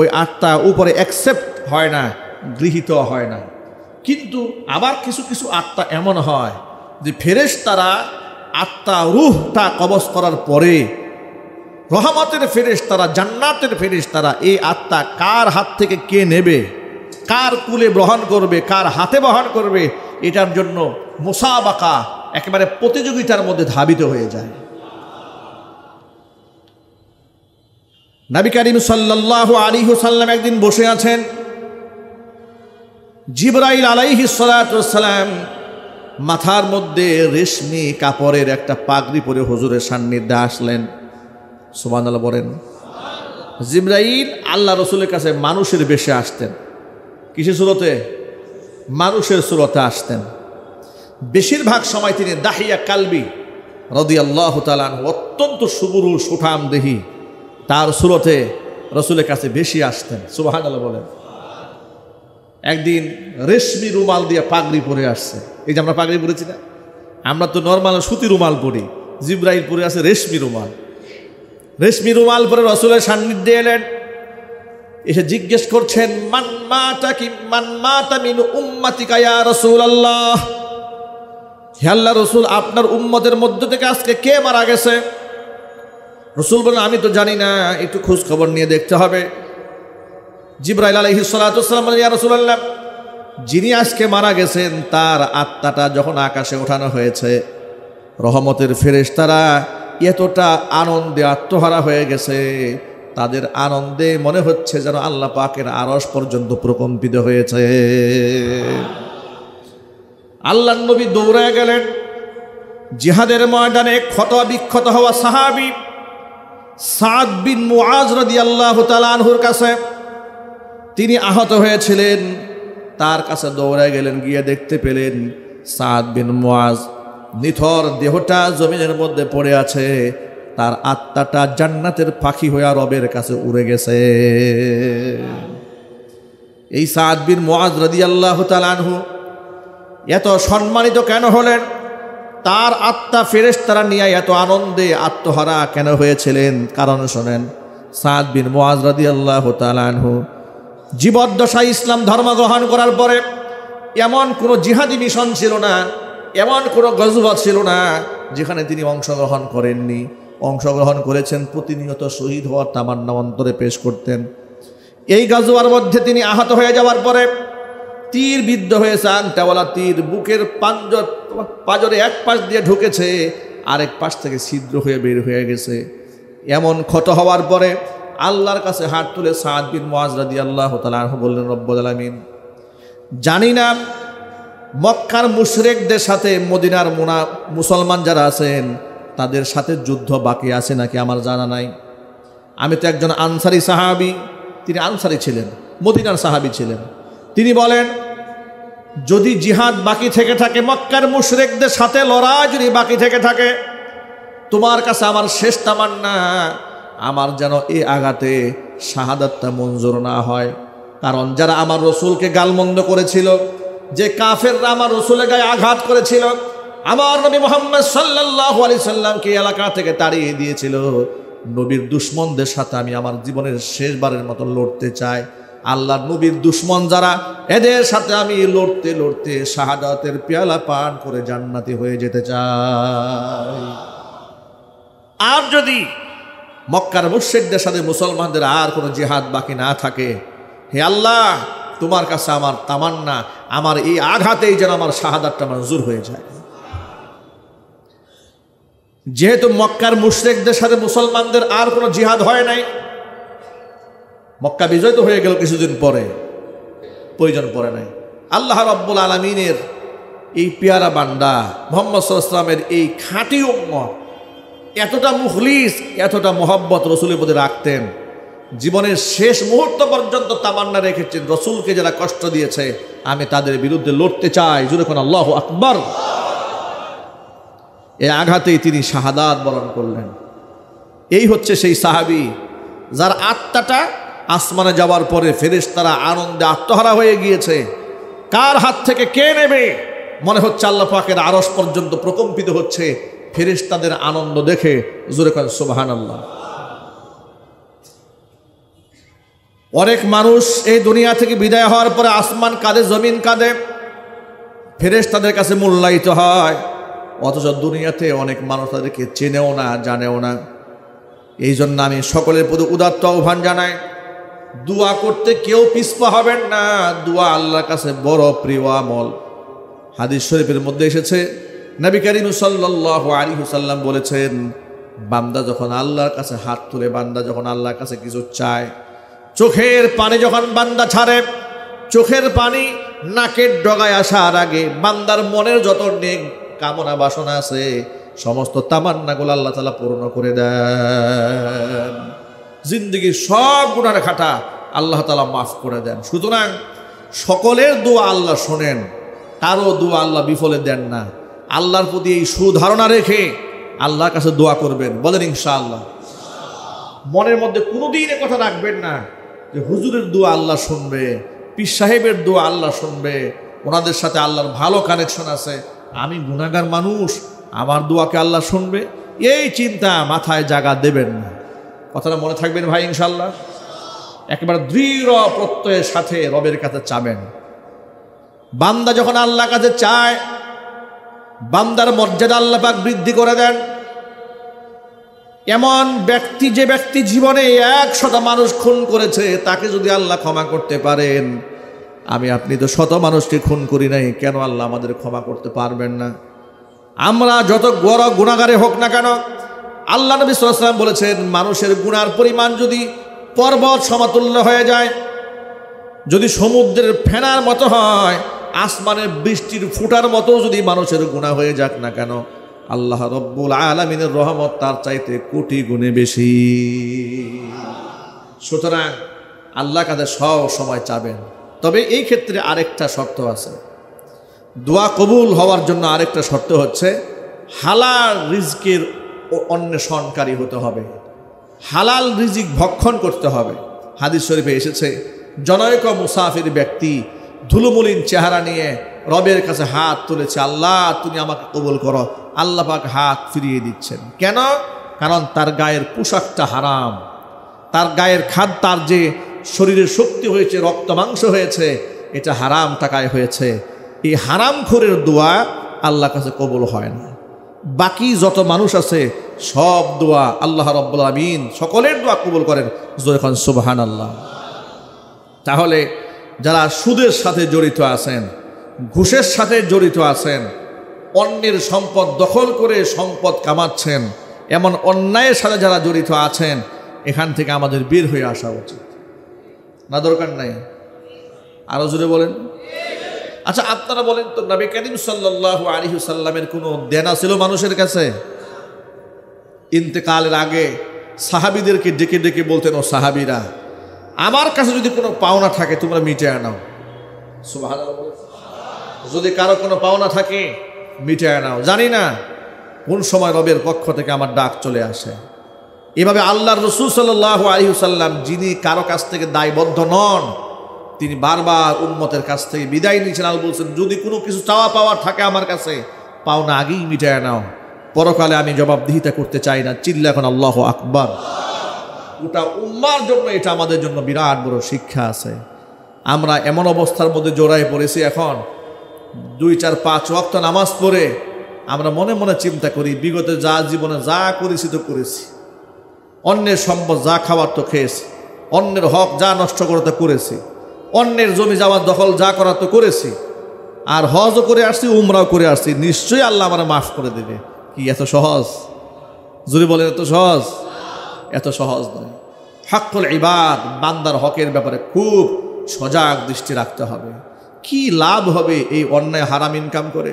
ওই আত্মা উপরে অ্যাকসেপ্ট হয় না, গৃহীত হয় না। কিন্তু আবার কিছু কিছু আত্মা এমন হয় যে ফেরেশতারা আত্মা রূহটা কবজ করার পরে রহমতের ফেরেশতারা, জান্নাতের ফেরেশতারা এই আত্মা কার হাত থেকে কে নেবে, কার কুলে বহন করবে, কার হাতে বহন করবে, এটার জন্য মুসাবাকা, একেবারে প্রতিযোগিতার মধ্যে ধাবিত হয়ে যায়। নবী করিম সাল্লাল্লাহু আলাইহি ওয়াসাল্লাম একদিন বসে আছেন, জিবরাইল আলাইহিস সালাতু ওয়াস সালাম মাথার মধ্যে রেশমি কাপড়ের একটা পাগড়ি পরে হুজুরের সান্নিধ্যে আসলেন। সুবহানাল্লাহ বলেন। জিবরাইল আল্লাহ রসুলের কাছে মানুষের বেশে আসতেন। কিসের সুরতে? মানুষের সুরতে আসতেন। বেশিরভাগ সময় তিনি দাহিয়া কালবি রাদিয়াল্লাহু তাআলা আনহু, অত্যন্ত সুবুরু সুঠাম দেহি, তার সুরতে রসুলের কাছে বেশি আসতেন। সুবহানাল্লাহ বলেন। একদিন রেশমি রুমাল দিয়ে পাগড়ি পরে আসছে। এই যে আমরা পাগড়ি পরেছি না, আমরা তো নর্মাল সুতি রুমাল পরি, জিব্রাইল পরে আছে রেশমি রুমাল। রেশমি রুমাল পরে রসুলের সান্নিধ্যে এলেন, এসে জিজ্ঞেস করছেন মান মাতা মিন উম্মাতিকা ইয়া রাসূলুল্লাহ, হে আল্লাহর রাসূল আপনার উম্মতের মধ্য থেকে আজকে কে মারা গেছে? রাসূল বললেন আমি তো জানি না, একটু খোঁজ খবর নিয়ে দেখতে হবে। জিবরাইল আলাইহিস সালাতু ওয়াস সালাম বললেন ইয়া রাসূলুল্লাহ, যিনি আজকে মারা গেছেন তার আত্মাটা যখন আকাশে ওঠানো হয়েছে, রহমতের ফেরেশতারা এতটা আনন্দে আত্মহারা হয়ে গেছে, তাদের আনন্দে মনে হচ্ছে যেন আল্লাহ পাকের আরশ পর্যন্ত প্রকম্পিত হয়েছে। আল্লাহর নবী দৌড়ায় গেলেন জিহাদের ময়দানে ক্ষত বিক্ষত হওয়া সাহাবী সাদ বিন মুআজ রাদিয়াল্লাহু তাআলা আনহুর কাছে। তিনি আহত হয়েছিলেন, তার কাছে দৌড়ায় গেলেন, গিয়ে দেখতে পেলেন সাদ বিন মুআজ নিথর দেহটা জমিনের মধ্যে পড়ে আছে, তার আত্মাটা জান্নাতের পাখি হয়ে রবের কাছে উড়ে গেছে। এই সাদ বিন মুআজ রাদিয়াল্লাহু তাআলা আনহু এত সম্মানিত কেন হলেন? তার আত্মা ফেরেশতারা নিয়ে এত আনন্দে আত্মহারা কেন হয়েছিলেন? কারণ শোনেন, সাদ বিন মুআজ রাদিয়াল্লাহু তাআলা আনহু জীবদ্দশায় ইসলাম ধর্ম গ্রহণ করার পরে এমন কোনো জিহাদি মিশন ছিল না, এমন কোনো গজওয়া ছিল না যেখানে তিনি অংশগ্রহণ করেননি। অংশগ্রহণ করেছেন, প্রতিনিয়ত শহীদ হওয়ার তামান্না অন্তরে পেশ করতেন। এই গজওয়ার মধ্যে তিনি আহত হয়ে যাওয়ার পরে তীর বিদ্ধ হয়েছে, আংটাওয়ালা তীর বুকের পাঁজরে এক পাশ দিয়ে ঢুকেছে, আরেক পাশ থেকে ছিদ্র হয়ে বের হয়ে গেছে। এমন ক্ষত হওয়ার পরে আল্লাহর কাছে হাত তুলে সাদ বিন মুআজ রাদিয়াল্লাহু তাআলা আনহু বললেন, রব্বুল আলামিন, জানি না মক্কার মুশরিকদের সাথে মদিনার মুসলমান যারা আছেন তাদের সাথে যুদ্ধ বাকি আছে নাকি আমার জানা নাই। আমি তো একজন আনসারি সাহাবী, তিনি আনসারি ছিলেন, মদিনার সাহাবী ছিলেন। তিনি বলেন, যদি জিহাদ বাকি থেকে থাকে, মক্কার মুশরিকদের সাথে লড়াই যদি বাকি থেকে থাকে, তোমার কাছে আমার শেষ তামান্না আমার যেন এই আঘাতে শাহাদাতটা মঞ্জুর না হয়। কারণ যারা আমার রসুলকে গালমন্দ করেছিল, যে কাফেররা আমার রসুলের গায়ে আঘাত করেছিল, আমার নবী মুহাম্মদ সাল্লাল্লাহু আলাইহি সাল্লামকে এলাকা থেকে তাড়িয়ে দিয়েছিল, নবীর দুশমনদের সাথে আমি আমার জীবনের শেষবারের মতো লড়তে চাই। আল্লাহর নবীর দুশমন যারা, এদের সাথে আমি লড়তে লড়তে শাহাদাতের পেয়ালা পান করে জান্নাতি হয়ে যেতে চাই। আর যদি মক্কার মুশরিকদের সাথে মুসলমানদের আর কোনো জিহাদ বাকি না থাকে, হে আল্লাহ, তোমার কাছে আমার তামান্না আমার এই আঘাতেই যেন আমার শাহাদাতটা মঞ্জুর হয়ে যায়। যেহেতু মক্কার মুশরিকদের সাথে মুসলমানদের আর কোনো জিহাদ হয় নাই, মক্কা বিজয় তো হয়ে গেল কিছুদিন পরে, প্রয়োজন পড়ে নাই। আল্লাহ রাব্বুল আলামিনের এই পেয়ারা বান্দা মুহাম্মদ সাল্লাল্লাহু আলাইহি ওয়াসাল্লামের এই খাঁটি উম্মত এতটা মুখলিস, এতটা মোহাব্বত রসুলের প্রতি রাখতেন, জীবনের শেষ মুহূর্ত পর্যন্ত তামান্না রেখেছেন, রসুলকে যারা কষ্ট দিয়েছে আমি তাদের বিরুদ্ধে লড়তে চাই। জোরে কোন আল্লাহু আকবার। এই আঘাতেই তিনি শাহাদাত বরণ করলেন। এই হচ্ছে সেই সাহাবী যার আত্মাটা আসমানে যাওয়ার পরে ফেরেশতারা আনন্দে আত্মহারা হয়ে গিয়েছে। কার হাত থেকে কে নেবে? মনে হচ্ছে আল্লাহ পাকের আরশ পর্যন্ত প্রকম্পিত হচ্ছে ফেরেশতাদের আনন্দ দেখে। জোরে করেন সুবহানাল্লাহ। অনেক মানুষ এই দুনিয়া থেকে বিদায় হওয়ার পরে আসমান কাঁদে, জমিন কাঁদে, ফেরেশতাদের কাছে মূল্যায়িত হয়, অথচ দুনিয়াতে অনেক মানুষ তাদেরকে চেনেও না, জানেও না। এই জন্য আমি সকলের প্রতি উদাত্ত আহ্বান জানাই, দোয়া করতে কেউ পিছপা হবেন না। দোয়া আল্লাহর কাছে বড় প্রিয় আমল। হাদিস শরীফের মধ্যে এসেছে, নবী করিম সাল্লাল্লাহু আলাইহি ওয়াসাল্লাম বলেছেন, বান্দা যখন আল্লাহর কাছে হাত তুলে, বান্দা যখন আল্লাহর কাছে কিছু চায়, চোখের পানি যখন বান্দা ছাড়ে, চোখের পানি নাকের ডগায় আসার আগে বান্দার মনের যত নেক কামনা বাসনা আছে সমস্ত তামান্নাগুলো আল্লাহ তাআলা পূর্ণ করে দেন। জিন্দগির সব গুনাহ খাতা আল্লাহ তাআলা মাফ করে দেন। সুতরাং সকলের দোয়া আল্লাহ শোনেন, কারো দোয়া আল্লাহ বিফলে দেন না। আল্লাহর প্রতি এই সুধারণা রেখে আল্লাহর কাছে দোয়া করবেন, বলেন ইনশাআল্লাহ। মনের মধ্যে কোনোদিন কথা রাখবেন না যে হুজুরের দোয়া আল্লাহ শুনবে, পীর সাহেবের দোয়া আল্লাহ শুনবে, ওনাদের সাথে আল্লাহর ভালো কানেকশন আছে, আমি গুনাহগার মানুষ, আমার দোয়াকে আল্লাহ শুনবে, এই চিন্তা মাথায় জায়গা দেবেন না। কথাটা মনে থাকবেন ভাই ইনশাল্লাহ। একেবারে দৃঢ় প্রত্যয়ের সাথে রবের কাছে চাবেন। বান্দা যখন আল্লাহর কাছে চায়, বান্দার মর্যাদা আল্লাহ পাক বৃদ্ধি করে দেন। এমন ব্যক্তি, যে ব্যক্তি জীবনে 100 মানুষ খুন করেছে, তাকে যদি আল্লাহ ক্ষমা করতে পারেন, আমি আপনি তো 100 মানুষকে খুন করি নাই, কেন আল্লাহ আমাদের ক্ষমা করতে পারবেন না? আমরা যত বড় গুনাহগারে হোক না কেন, আল্লাহ নবী সাল্লাল্লাহু আলাইহি ওয়াসাল্লাম বলেছেন, মানুষের গুনার পরিমাণ যদি পর্বত সমতুল্য হয়ে যায়, যদি সমুদ্রের ফেনার মতো হয়, আসমানের বৃষ্টির ফুটার মতো যদি মানুষের গুনাহ হয়ে যাক না কেন, আল্লাহ রব্বুল আলামিনের রহমত তার চাইতে কোটি গুণে বেশি। সুতরাং আল্লাহ কাছে সব সময় চাবেন। তবে এই ক্ষেত্রে আরেকটা শর্ত আছে, দোয়া কবুল হওয়ার জন্য আরেকটা শর্ত হচ্ছে হালাল রিজকের অন্বেষণকারী হতে হবে, হালাল রিজিক ভক্ষণ করতে হবে। হাদিস শরীফে এসেছে, জনৈক মুসাফির ব্যক্তি ধুলোমলিন চেহারা নিয়ে রবের কাছে হাত তুলেছে, আল্লাহ তুমি আমাকে কবুল করো। আল্লাহ পাক হাত ফিরিয়ে দিচ্ছেন। কেন? কারণ তার গায়ের পোশাকটা হারাম, তার গায়ের খাদ্য, তার যে শরীরের শক্তি হয়েছে, রক্ত মাংস হয়েছে, এটা হারাম টাকায় হয়েছে। এই হারামখোরের দোয়া আল্লাহর কাছে কবুল হয় না। বাকি যত মানুষ আছে সব দোয়া আল্লাহ রাব্বুল আলামিন সকলের দোয়া কবুল করেন। যখন সুবহানাল্লাহ। তাহলে যারা সুদের সাথে জড়িত আছেন, ঘুষের সাথে জড়িত আছেন, অন্যের সম্পদ দখল করে সম্পদ কামাচ্ছেন, এমন অন্যায়ের সাথে যারা জড়িত আছেন, এখান থেকে আমাদের বের হয়ে আসা উচিত না? দরকার নাই? আরো জোরে বলেন। আচ্ছা আপনারা বলেন তো, নবী করিম সাল্লাল্লাহু আলাইহি ওয়াসাল্লামের কোনো দেনা ছিল মানুষের কাছে? ইন্তেকালের আগে সাহাবীদেরকে ডেকে ডেকে বলতেন, ও সাহাবীরা, আমার কাছে যদি কোনো পাওনা থাকে তোমরা মিটিয়ে নাও। সুবহানাল্লাহ। যদি কারো কোনো পাওনা থাকে মিটিয়ে নাও। জানি না কোন সময় রবের পক্ষ থেকে আমার ডাক চলে আসে। এভাবে আল্লাহর রাসূল সাল্লাল্লাহু আলাইহি ওয়াসাল্লাম, যিনি কারো কাছ থেকে দায়বদ্ধ নন, তিনি বারবার উম্মতের কাছ থেকে বিদায় নিয়েছেন। আর বলছেন, যদি কোনো কিছু চাওয়া পাওয়ার থাকে আমার কাছে, পাওনা আগেই মিটায় নাও, পরকালে আমি জবাবদিহিতা করতে চাই না। চিল্লা এখন আল্লাহু আকবার। ওটা উম্মার জন্য, এটা আমাদের জন্য বিরাট বড় শিক্ষা আছে। আমরা এমন অবস্থার মধ্যে জড়ায় পড়েছি, এখন 2, 4, 5 ওয়াক্ত নামাজ পড়ে আমরা মনে মনে চিন্তা করি, বিগত যা জীবনে যা করেছি তো করেছি, অন্যের সম্পদ যা খাওয়ার তো খেয়েছি, অন্যের হক যা নষ্ট করে তো করেছি, অন্যের জমি যাওয়ার দখল যা করার তো করেছি, আর হজও করে আসছি, উমরাও করে আসছি, নিশ্চয়ই আল্লাহ আমার মাফ করে দেবে। কি এত সহজ? যদি বলেন এত সহজ? এত সহজ নয়। হকুল ইবাদ, বান্দার হকের ব্যাপারে খুব সজাগ দৃষ্টি রাখতে হবে। কি লাভ হবে এই অন্যায় হারাম ইনকাম করে?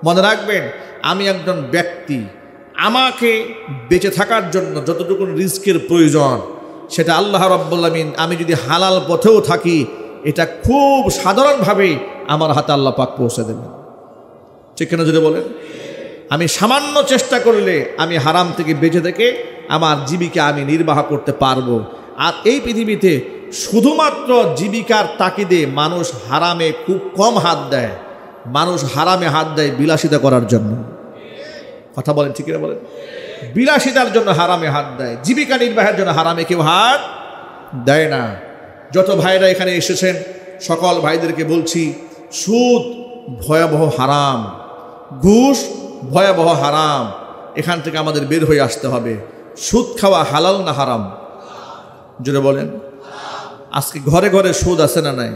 মনে রাখবেন, আমি একজন ব্যক্তি, আমাকে বেঁচে থাকার জন্য যতটুকু রিস্কের প্রয়োজন, সেটা আল্লাহ রাব্বুল আলামিন, আমি যদি হালাল পথেও থাকি, এটা খুব সাধারণভাবে আমার হাতে আল্লাহ পাক পৌঁছে দেবেন। ঠিক কিনা যদি বলেন? আমি সামান্য চেষ্টা করলে আমি হারাম থেকে বেঁচে থেকে আমার জীবিকা আমি নির্বাহ করতে পারবো। আর এই পৃথিবীতে শুধুমাত্র জীবিকার তাকিদে মানুষ হারামে খুব কম হাত দেয়। মানুষ হারামে হাত দেয় বিলাসিতা করার জন্য। কথা বলেন, ঠিক কিনা বলেন? বিলাসিতার জন্য হারামে হাত দেয়, জীবিকা নির্বাহের জন্য হারামে কেউ হাত দেয় না। যত ভাইরা এখানে এসেছেন, সকল ভাইদেরকে বলছি, সুদ ভয়াবহ হারাম, ঘুষ ভয়াবহ হারাম। এখান থেকে আমাদের বের হয়ে আসতে হবে। সুদ খাওয়া হালাল না হারাম? জোরে বলেন। আজকে ঘরে ঘরে সুদ আছে না নাই?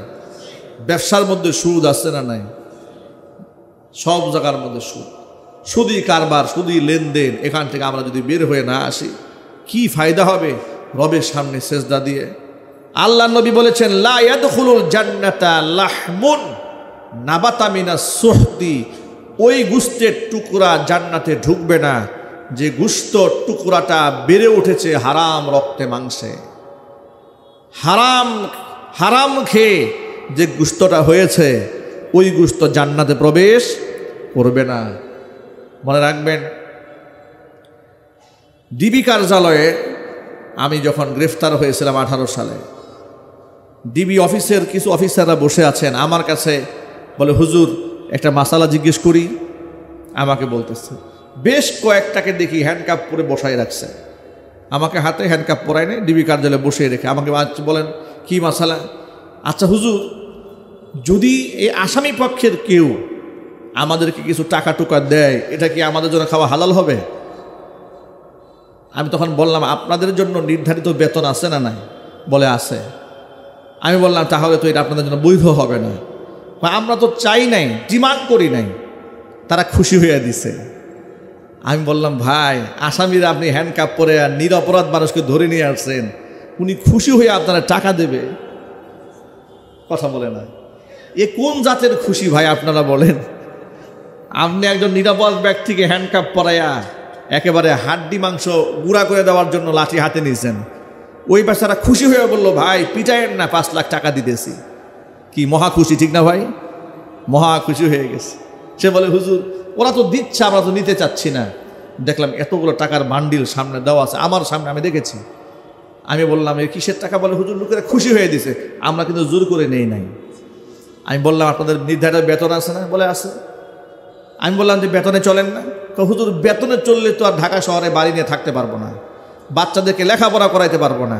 ব্যবসার মধ্যে সুদ আছে না নাই? সব জায়গার মধ্যে সুদ, সুদী কারবার, সুদী লেনদেন। এখান থেকে আমরা যদি বের হয়ে না আসি, কি ফায়দা হবে রবের সামনে সেজদা দিয়ে? আল্লাহ নবী বলেছেন, লা ইয়াদখুলুল জান্নাতা লাহমুন নাবাতা মিনাস সুহতি। ওই গোশতের টুকরা জান্নাতে ঢুকবে না যে গোশতের টুকরাটা বেড়ে উঠেছে হারাম রক্তে মাংসে। হারাম খেয়ে যে গোশতটা হয়েছে, ওই গোশত জান্নাতে প্রবেশ করবে না। মনে রাখবেন, ডিবি কার্যালয়ে আমি যখন গ্রেফতার হয়েছিলাম 18 সালে, ডিবি অফিসের কিছু অফিসাররা বসে আছেন আমার কাছে, বলে হুজুর একটা মাসালা জিজ্ঞেস করি। আমাকে বলতেছে, বেশ কয়েকটাকে দেখি হ্যান্ডকাপ পরে বসায় রাখছে, আমাকে হাতে হ্যান্ডকাপ পরায় নেই, ডিবি কার্যালয়ে বসিয়ে রেখে আমাকে বলেন কি মাসালা। আচ্ছা হুজুর, যদি এই আসামি পক্ষের কেউ আমাদেরকে কিছু টাকা টুকা দেয়, এটা কি আমাদের জন্য খাওয়া হালাল হবে? আমি তখন বললাম, আপনাদের জন্য নির্ধারিত বেতন আছে না নাই? বলে আছে। আমি বললাম, তাহলে তো এটা আপনাদের জন্য বৈধ হবে না। আমরা তো চাই নাই, ডিমান্ড করি নাই। তারা খুশি হয়ে দিছে। আমি বললাম, ভাই আসামিরা আপনি হ্যান্ডকাপ পরে আর নিরপরাধ মানুষকে ধরে নিয়ে আসছেন, উনি খুশি হয়ে আপনারা টাকা দেবে? কথা বলে না। এ কোন জাতের খুশি ভাই আপনারা বলেন? আপনি একজন নিরাপদ ব্যক্তিকে হ্যান্ডকাপ পরাইয়া একেবারে হাড্ডি মাংস গুঁড়া করে দেওয়ার জন্য লাঠি হাতে নিয়েছেন, ওই বেচারা খুশি হয়ে বলল, ভাই পিটাইয়ের না, 5 লাখ টাকা দিতেছি। কি মহা খুশি, ঠিক না ভাই? মহা খুশি হয়ে গেছে। সে বলে, হুজুর ওরা তো দিচ্ছে, আমরা তো নিতে চাচ্ছি না। দেখলাম এতগুলো টাকার বান্ডিল সামনে দেওয়া আছে, আমার সামনে, আমি দেখেছি। আমি বললাম, এ কিসের টাকা? বলে, হুজুর লোকেরা খুশি হয়ে দিছে, আমরা কিন্তু জোর করে নেই নাই। আমি বললাম, আপনাদের নির্ধারিত বেতন আছে না? বলে আছে। আমি বললাম যে বেতনে চলেন না? হুজুর বেতনে চললে তো আর ঢাকা শহরে বাড়ি নিয়ে থাকতে পারবো না, বাচ্চাদেরকে লেখাপড়া করাইতে পারবো না,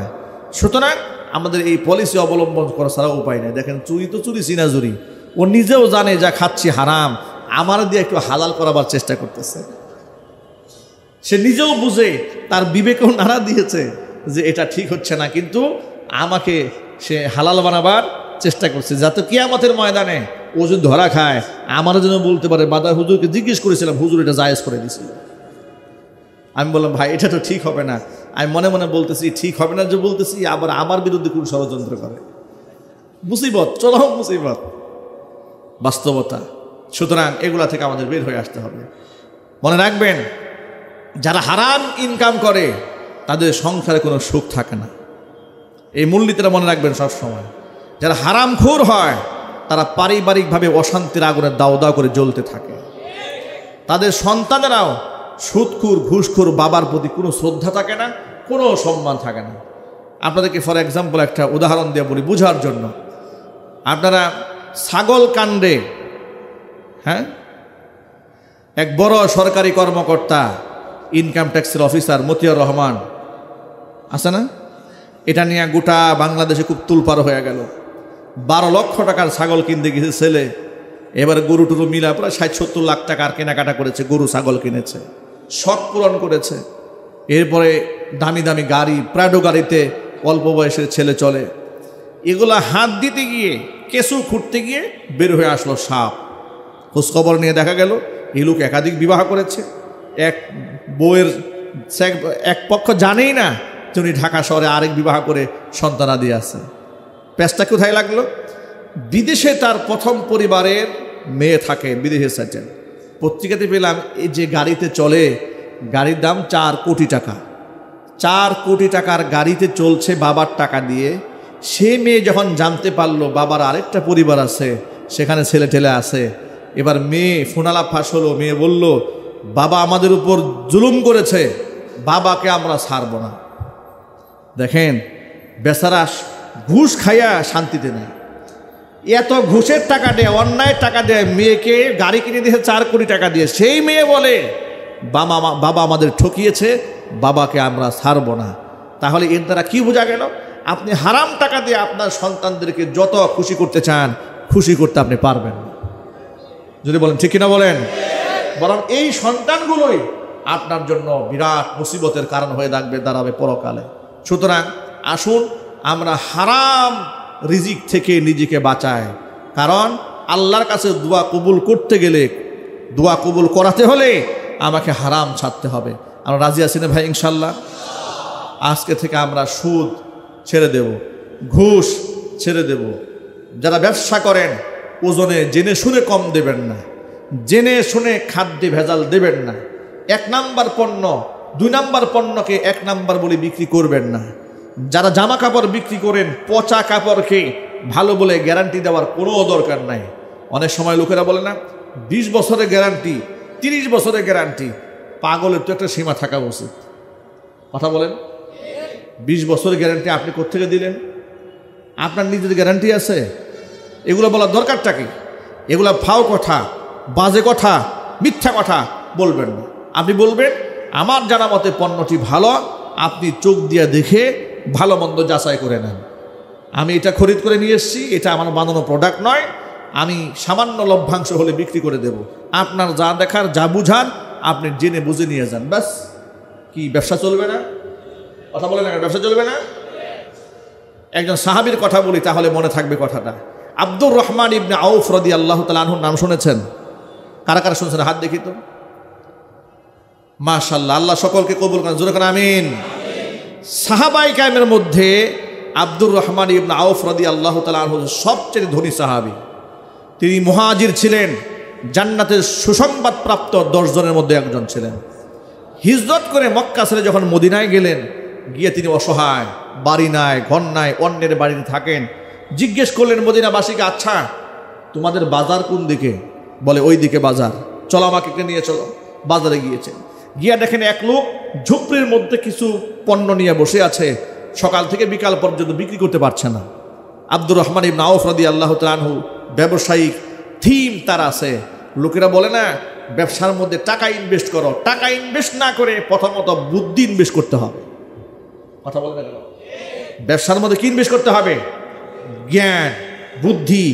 সুতরাং আমাদের এই পলিসি অবলম্বন করা ছাড়া উপায় নেই। দেখেন, চুরি তো চুরি চিনাজুরি, ও নিজেও জানে যা খাচ্ছি হারাম, আমার দিয়ে একটু হালাল করাবার চেষ্টা করতেছে। সে নিজেও বুঝে, তার বিবেকেও নাড়া দিয়েছে যে এটা ঠিক হচ্ছে না, কিন্তু আমাকে সে হালাল বানাবার চেষ্টা করছে, যাতে কিয়ামতের ময়দানে ও যদি ধরা খায় আমার জন্য বলতে পারে, বাদা হুজুরকে জিজ্ঞেস করেছিলাম, হুজুর এটা জায়েজ করে দিয়েছিল। আমি বললাম, ভাই এটা তো ঠিক হবে না। আমি মনে মনে বলতেছি, ঠিক হবে না যে বলতেছি, আবার আমার বিরুদ্ধে কোন ষড়যন্ত্র করে। মুসিবত, চরম মুসিবত, বাস্তবতা। সুতরাং এগুলা থেকে আমাদের বের হয়ে আসতে হবে। মনে রাখবেন, যারা হারাম ইনকাম করে তাদের সংসারে কোনো সুখ থাকে না। এই মূলনীতিটা মনে রাখবেন সবসময়। যারা হারামখোর হয় তারা পারিবারিকভাবে অশান্তির আগুনে দাও দাও করে জ্বলতে থাকে। তাদের সন্তানেরাও সুদখোর, ঘুষখোর, বাবার প্রতি কোনো শ্রদ্ধা থাকে না, কোনো সম্মান থাকে না। আপনাদেরকে ফর এক্সাম্পল একটা উদাহরণ দিয়ে বলি বোঝার জন্য। আপনারা ছাগল কাণ্ডে, হ্যাঁ, এক বড় সরকারি কর্মকর্তা, ইনকাম ট্যাক্সের অফিসার মতিয়ার রহমান আছে না, এটা নিয়ে গোটা বাংলাদেশে খুব তুলপার হয়ে গেল। 12 লক্ষ টাকার ছাগল কিনতে গেছে ছেলে, এবার গরু টুরু মিলা প্রায় 60-70 লাখ টাকার কেনাকাটা করেছে, গরু ছাগল কিনেছে, শখ পূরণ করেছে। এরপরে দামি দামি গাড়ি, প্রাডো গাড়িতে অল্প বয়সের ছেলে চলে। এগুলা হাত দিতে গিয়ে, কেঁচু খুঁড়তে গিয়ে বের হয়ে আসলো সাপ। খোঁজখবর নিয়ে দেখা গেল এই লোক একাধিক বিবাহ করেছে। এক বউয়ের এক পক্ষ জানেই না যে উনি ঢাকা শহরে আরেক বিবাহ করে সন্তানাদি আছে। পেঁচটা কোথায় লাগলো? বিদেশে তার প্রথম পরিবারের মেয়ে থাকে, বিদেশে সেটেল। পত্রিকাতে পেলাম এই যে গাড়িতে চলে, গাড়ির দাম 4 কোটি টাকা। 4 কোটি টাকার গাড়িতে চলছে বাবার টাকা দিয়ে। সে মেয়ে যখন জানতে পারলো বাবার আরেকটা পরিবার আছে, সেখানে ছেলে ঠেলে আছে, এবার মেয়ে ফোনালাপ ফাঁস হলো। মেয়ে বলল, বাবা আমাদের উপর জুলুম করেছে, বাবাকে আমরা ছাড়ব না। দেখেন, বেচারা ঘুষ খাইয়া শান্তিতে নেই। এত ঘুষের টাকা দেয়, অন্যায় টাকা দেয়, মেয়েকে গাড়ি কিনে দিয়েছে 4 কোটি টাকা দিয়ে। সেই মেয়ে বলে, বাবা আমাদের ঠকিয়েছে, বাবাকে আমরা ছাড়ব না। তাহলে এর দ্বারা কি বোঝা গেল? আপনি হারাম টাকা দিয়ে আপনার সন্তানদেরকে যত খুশি করতে চান, খুশি করতে আপনি পারবেন না। যদি বলেন ঠিক কিনা বলেন। বরং এই সন্তানগুলোই আপনার জন্য বিরাট মুসিবতের কারণ হয়ে দাঁড়াবে পরকালে। সুতরাং আসুন আমরা হারাম রিজিক থেকে নিজেকে বাঁচাই। কারণ আল্লাহর কাছে দোয়া কবুল করতে গেলে, দোয়া কবুল করাতে হলে আমাকে হারাম ছাড়তে হবে। আমরা রাজি আছি না ভাই? ইনশাল্লাহ। আজকে থেকে আমরা সুদ ছেড়ে দেব, ঘুষ ছেড়ে দেব। যারা ব্যবসা করেন ওজনে জেনে শুনে কম দেবেন না, জেনে শুনে খাদ্যে ভেজাল দেবেন না। 1 নাম্বার পণ্য 2 নাম্বার পণ্যকে 1 নাম্বার বলে বিক্রি করবেন না। যারা জামা কাপড় বিক্রি করেন, পচা কাপড়কে ভালো বলে গ্যারান্টি দেওয়ার কোনো দরকার নাই। অনেক সময় লোকেরা বলে না 20 বছরের গ্যারান্টি, 30 বছরের গ্যারান্টি। পাগলের তো একটা সীমা থাকা উচিত। কথা বলেন, 20 বছরের গ্যারান্টি আপনি কোত্থেকে দিলেন? আপনার নিজের গ্যারান্টি আছে? এগুলো বলার দরকারটা কি? এগুলো ফাও কথা, বাজে কথা, মিথ্যা কথা বলবেন না। আপনি বলবেন আমার জানা মতে পণ্যটি ভালো, আপনি চোখ দিয়ে দেখে ভালো মন্দ যাচাই করে নেন। আমি এটা খরিদ করে নিয়ে এসেছি, এটা আমার বানানো প্রোডাক্ট নয়, আমি সামান্য লভ্যাংশ হলে বিক্রি করে দেব। আপনার যা দেখার, যা বুঝান আপনি জেনে বুঝে নিয়ে যান, ব্যাস। কি ব্যবসা চলবে না? কথা বলে না, ব্যবসা চলবে না? একজন সাহাবীর কথা বলি, তাহলে মনে থাকবে কথাটা। আব্দুর রহমান ইবনে আউফ রাদিয়াল্লাহু তাআলা আনহুর নাম শুনেছেন? কারা কারা শুনছেন হাত দেখি তো। মাশাআল্লাহ, আল্লাহ সকলকে কবুল করেন, জোরে করে আমিন। সাহাবায়ে কেরামের মধ্যে আব্দুর রহমান ইবনে আউফ রাদিয়াল্লাহু তাআলা আনহু সবচেয়ে ধনী সাহাবী। তিনি মুহাজির ছিলেন, জান্নাতের সুসংবাদ প্রাপ্ত 10 জনের মধ্যে একজন ছিলেন। হিজরত করে মক্কা ছেড়ে যখন মদিনায় গেলেন, গিয়ে তিনি অসহায়, বাড়ি নাই, ঘর নাই, অন্যের বাড়িতে থাকেন। জিজ্ঞেস করলেন মদিনাবাসীকে, আচ্ছা তোমাদের বাজার কোন দিকে? বলে ওই দিকে বাজার, চলো আমাকে নিয়ে চলো। বাজারে গিয়েছেন, গিয়া দেখেন এক লোক ঝুপড়ির মধ্যে কিছু পণ্য নিয়ে বসে আছে, সকাল থেকে বিকাল পর্যন্ত বিক্রি করতে পারছে না। আব্দুর রহমান ইবনে আউফ রাদিয়াল্লাহু তাআলা আনহু ব্যবসায়িক থিম তার আছে। লোকেরা বলে না ব্যবসার মধ্যে টাকা ইনভেস্ট করো, টাকা ইনভেস্ট না করে প্রথমত বুদ্ধি ইনভেস্ট করতে হবে। কথা বলে না, ব্যবসার মধ্যে কি ইনভেস্ট করতে হবে? জ্ঞান, বুদ্ধি,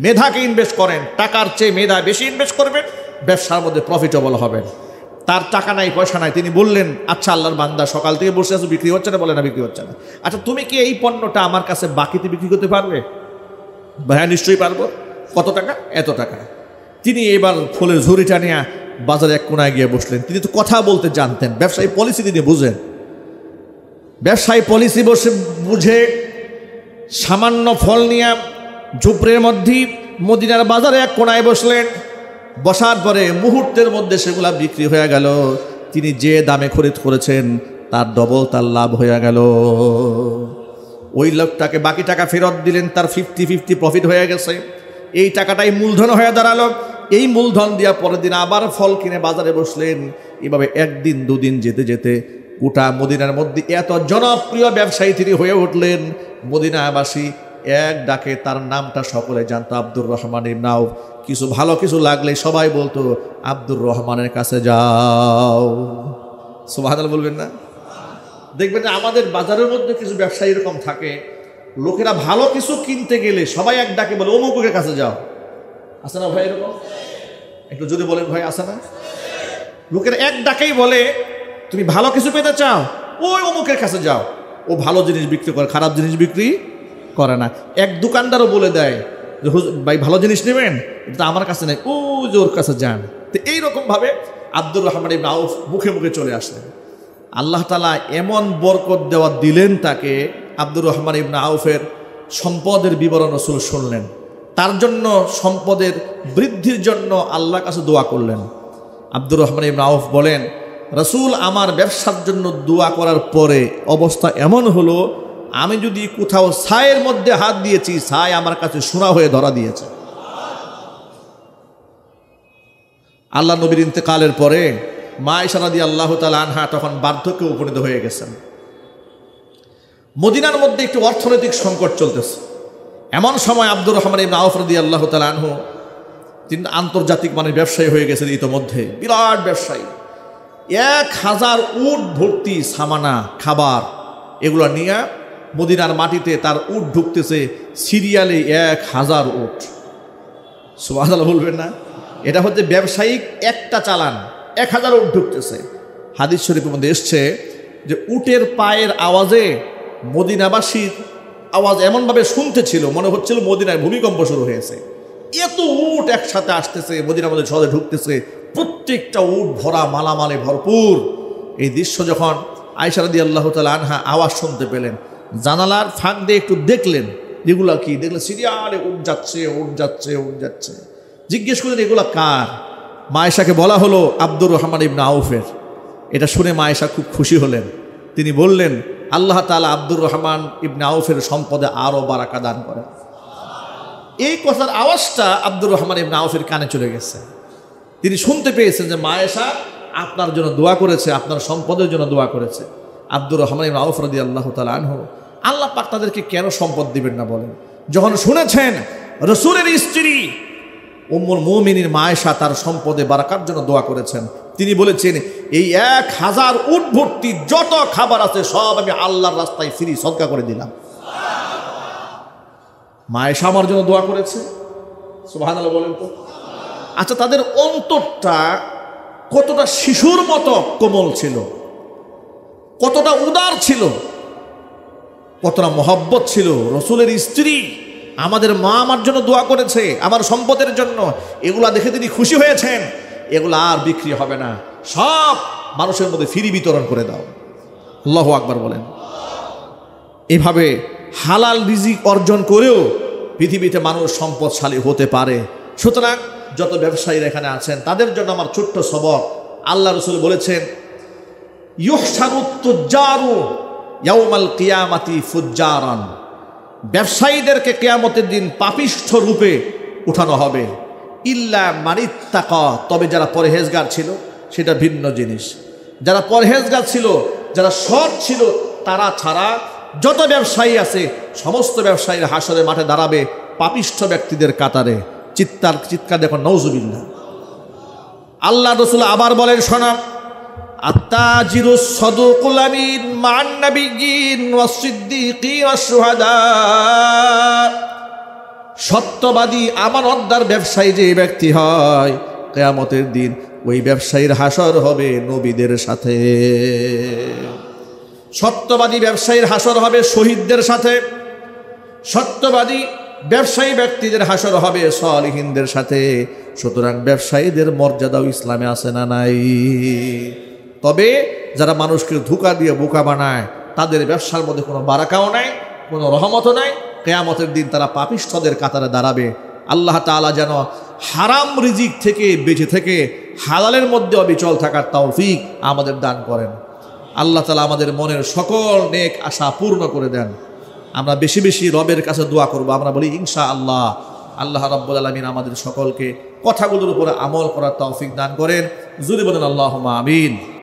মেধাকে ইনভেস্ট করেন। টাকার চেয়ে মেধা বেশি ইনভেস্ট করবেন, ব্যবসার মধ্যে প্রফিটেবল হবেন। তার টাকা নাই, পয়সা নাই, তিনি বললেন আচ্ছা আল্লাহর বান্দা, সকাল থেকে বসে আছো, বিক্রি হচ্ছে না? বলে না, বিক্রি হচ্ছে না। আচ্ছা তুমি কি এই পণ্যটা আমার কাছে বাকিতে বিক্রি করতে পারবে? ভাইয়া নিশ্চয়ই পারবো। কত টাকা? এত টাকা। তিনি এবার ফুলের ঝুড়িটা নিয়ে বাজারে এক কোনায় গিয়ে বসলেন। তিনি তো কথা বলতে জানতেন, ব্যবসায়ী পলিসি তিনি বুঝেন। ব্যবসায়ী পলিসি বসে বুঝে সামান্য ফল নিয়ে ঝুপড়ির মধ্যে মদিনার বাজারে এক কোনায় বসলেন। বসার পরে মুহূর্তের মধ্যে সেগুলা বিক্রি হয়ে গেল। তিনি যে দামে খরিদ করেছেন তার ডবল তার লাভ হয়ে গেল। ওই লোকটাকে বাকি টাকা ফেরত দিলেন, তার 50-50 প্রফিট হয়ে গেছে। এই টাকাটাই মূলধন হয়ে দাঁড়ালো। এই মূলধন দিয়া পরের দিন আবার ফল কিনে বাজারে বসলেন। এভাবে একদিন দুদিন যেতে যেতে গোটা মদিনার মধ্যে এত জনপ্রিয় ব্যবসায়ী তিনি হয়ে উঠলেন, মদিনাবাসী এক ডাকে তার নামটা সকলে জানতো, আব্দুর রহমান ইবনে আউফ। কিছু ভালো কিছু লাগলে সবাই বলতো আব্দুর রহমানের কাছে যাও। সুবহানাল্লাহ বলবেন না? দেখবেন আমাদের বাজারের মধ্যে কিছু ব্যবসায়ী এরকম থাকে, লোকেরা ভালো কিছু কিনতে গেলে সবাই এক ডাকে বলে অমুকের কাছে যাও। আছে না ভাই এরকম? একটু যদি বলেন ভাই, আছে না? লোকেরা এক ডাকেই বলে তুমি ভালো কিছু পেতে চাও, ওই অমুকের কাছে যাও, ও ভালো জিনিস বিক্রি করে, খারাপ জিনিস বিক্রি করে না। এক দোকানদারও বলে দেয় যে ভাই ভালো জিনিস নেবেন, এটা আমার কাছে নেই, ও যে ওর কাছে যান। তো এইরকমভাবে আব্দুর রহমান ইবনে আউফ মুখে মুখে চলে আসলেন। আল্লাহ তাআলা এমন বরকত দেওয়া দিলেন তাকে, আব্দুর রহমান ইবনে আউফের সম্পদের বিবরণ রাসূল শুনলেন। তার জন্য সম্পদের বৃদ্ধির জন্য আল্লাহর কাছে দোয়া করলেন। আব্দুর রহমান ইবনে আউফ বলেন, রাসূল আমার ব্যবসার জন্য দোয়া করার পরে অবস্থা এমন হলো, আমি যদি কোথাও ছায়ের মধ্যে হাত দিয়েছি, ছায় আমার কাছে সোনা হয়ে ধরা দিয়েছে। আল্লাহ নবীর ইন্তেকালের পরে মা আয়েশা রাদিয়াল্লাহু তাআলা আনহা তখন বার্ধক্যে উপনীত হয়ে গেছেন। মদিনার মধ্যে একটি অর্থনৈতিক সংকট চলতেছে। এমন সময় আব্দুর রহমান ইবনে আউফ রাদিয়াল্লাহু তাআলা আনহু, তিনি আন্তর্জাতিক মানের ব্যবসায়ী হয়ে গেছেন ইতোমধ্যে, বিরাট ব্যবসায়ী। 1000 উট ভর্তি সামানা, খাবার, এগুলো নিয়ে মদিনার মাটিতে তার উট ঢুকতেছে সিরিয়ালে 1000 উট। সুবহানাল্লাহ বলবেন না? এটা হচ্ছে ব্যবসায়িক একটা চালান, 1000 উট ঢুকতেছে। হাদিস শরীফের মধ্যে এসছে যে উটের পায়ের আওয়াজে মদিনাবাসীর আওয়াজ এমনভাবে শুনতেছিল মনে হচ্ছিল মদিনায় ভূমিকম্প শুরু হয়েছে। এত উট একসাথে আসতেছে, মদিনার মধ্যে সহজে ঢুকতেছে, প্রত্যেকটা উট ভরা, মালামালে ভরপুর। এই দৃশ্য যখন আয়েশা রাদিয়াল্লাহু তাআলা আনহা আওয়াজ শুনতে পেলেন, জানালার ফাঁক দিয়ে একটু দেখলেন এগুলা কি, দেখলেন সিরিয়ালে উট যাচ্ছে, উট যাচ্ছে, উট যাচ্ছে। জিজ্ঞেস করলেন এগুলা কার? মা আয়েশাকে বলা হলো আব্দুর রহমান ইবনে আউফের। এটা শুনে মা আয়েশা খুব খুশি হলেন। তিনি বললেন আল্লাহ তাআলা আব্দুর রহমান ইবনে আউফের সম্পদে আরও বারাকা দান করেন। এই কথার আওয়াজটা আব্দুর রহমান ইবনে আউফের কানে চলে গেছে। তিনি শুনতে পেয়েছেন যে মা আয়েশা আপনার জন্য দোয়া করেছে, আপনার সম্পদের জন্য দোয়া করেছে। আব্দুর রহমান ইবনে আউফ রাদিয়াল্লাহু তাআলা আনহু আল্লাহ পাক তাদেরকে কেন সম্পদ দিবেন না বলেন? যখন শুনেছেন রাসূলের স্ত্রী উম্মুল মুমিনিন মা আয়েশা তার সম্পদে বারাকার জন্য দোয়া করেছেন, তিনি বলেছেন এই 1000 উট ভর্তি যত খাবার আছে সব আমি আল্লাহর রাস্তায় ফ্রি সদকা করে দিলাম। মা আয়েশা আমার জন্য দোয়া করেছে, সুবহানাল্লাহ বলেন তো। আচ্ছা, তাদের অন্তরটা কতটা শিশুর মতো কোমল ছিল, কতটা উদার ছিল, কতটা মহব্বত ছিল। রসুলের স্ত্রী আমাদের মা আমার জন্য দোয়া করেছে আমার সম্পদের জন্য, এগুলা দেখে তিনি খুশি হয়েছেন, এগুলা আর বিক্রি হবে না, সব মানুষের মধ্যে ফ্রি বিতরণ করে দাও। আল্লাহু আকবার বলেন। এভাবে হালাল রিজিক অর্জন করেও পৃথিবীতে মানুষ সম্পদশালী হতে পারে। সুতরাং যত ব্যবসায়ীরা এখানে আছেন তাদের জন্য আমার ছোট্ট সবক, আল্লাহ রসুল বলেছেন ইউহশারুত তুজ্জারু ইয়াউমাল কিয়ামাতি ফুজ্জারান, ব্যবসায়ীদেরকে কিয়ামতের দিন পাপিষ্ঠ রূপে উঠানো হবে। ইল্লা মানিত্তাকা, তবে যারা পরহেজগার ছিল সেটা ভিন্ন জিনিস। যারা পরহেজগার ছিল, যারা সৎ ছিল, তারা ছাড়া যত ব্যবসায়ী আছে সমস্ত ব্যবসায়ীর হাসরের মাঠে দাঁড়াবে পাপিষ্ঠ ব্যক্তিদের কাতারে। চিৎকার দেখো নাউজুবিল্লাহ। আল্লাহ রাসূল আবার বলেন, শোনা, আত্তাজিরুস সাদুকুল আমিন মান নাবিয়্যিন ওয়াস সিদ্দিকিন ওয়াস শুহাদা, সত্যবাদী আমানতদার ব্যবসায়ী যে ব্যক্তি হয় কিয়ামতের দিন ওই ব্যবসায়ীর হাসর হবে নবীদের সাথে। সত্যবাদী ব্যবসায়ীর হাসর হবে শহীদদের সাথে, সত্যবাদী ব্যবসায়ী ব্যক্তিদের হাসর হবে সালিহিনদের সাথে। সুতরাং ব্যবসায়ীদের মর্যাদাও ইসলামে আছে না নাই? তবে যারা মানুষকে ধোঁকা দিয়ে বোকা বানায় তাদের ব্যবসার মধ্যে কোনো বারাকাও নাই, কোনো রহমতও নাই, কিয়ামতের দিন তারা পাপিষ্ঠদের কাতারে দাঁড়াবে। আল্লাহ তাআলা যেন হারাম রিজিক থেকে বেঁচে থেকে হালালের মধ্যে অবিচল থাকার তৌফিক আমাদের দান করেন। আল্লাহ তাআলা আমাদের মনের সকল নেক আশা পূর্ণ করে দেন। আমরা বেশি বেশি রবের কাছে দোয়া করব, আমরা বলি ইনশাআল্লাহ। আল্লাহ রাব্বুল আলামিন আমাদের সকলকে কথাগুলোর উপরে আমল করার তৌফিক দান করেন। জোরে বলেন আল্লাহুম্মা আমিন।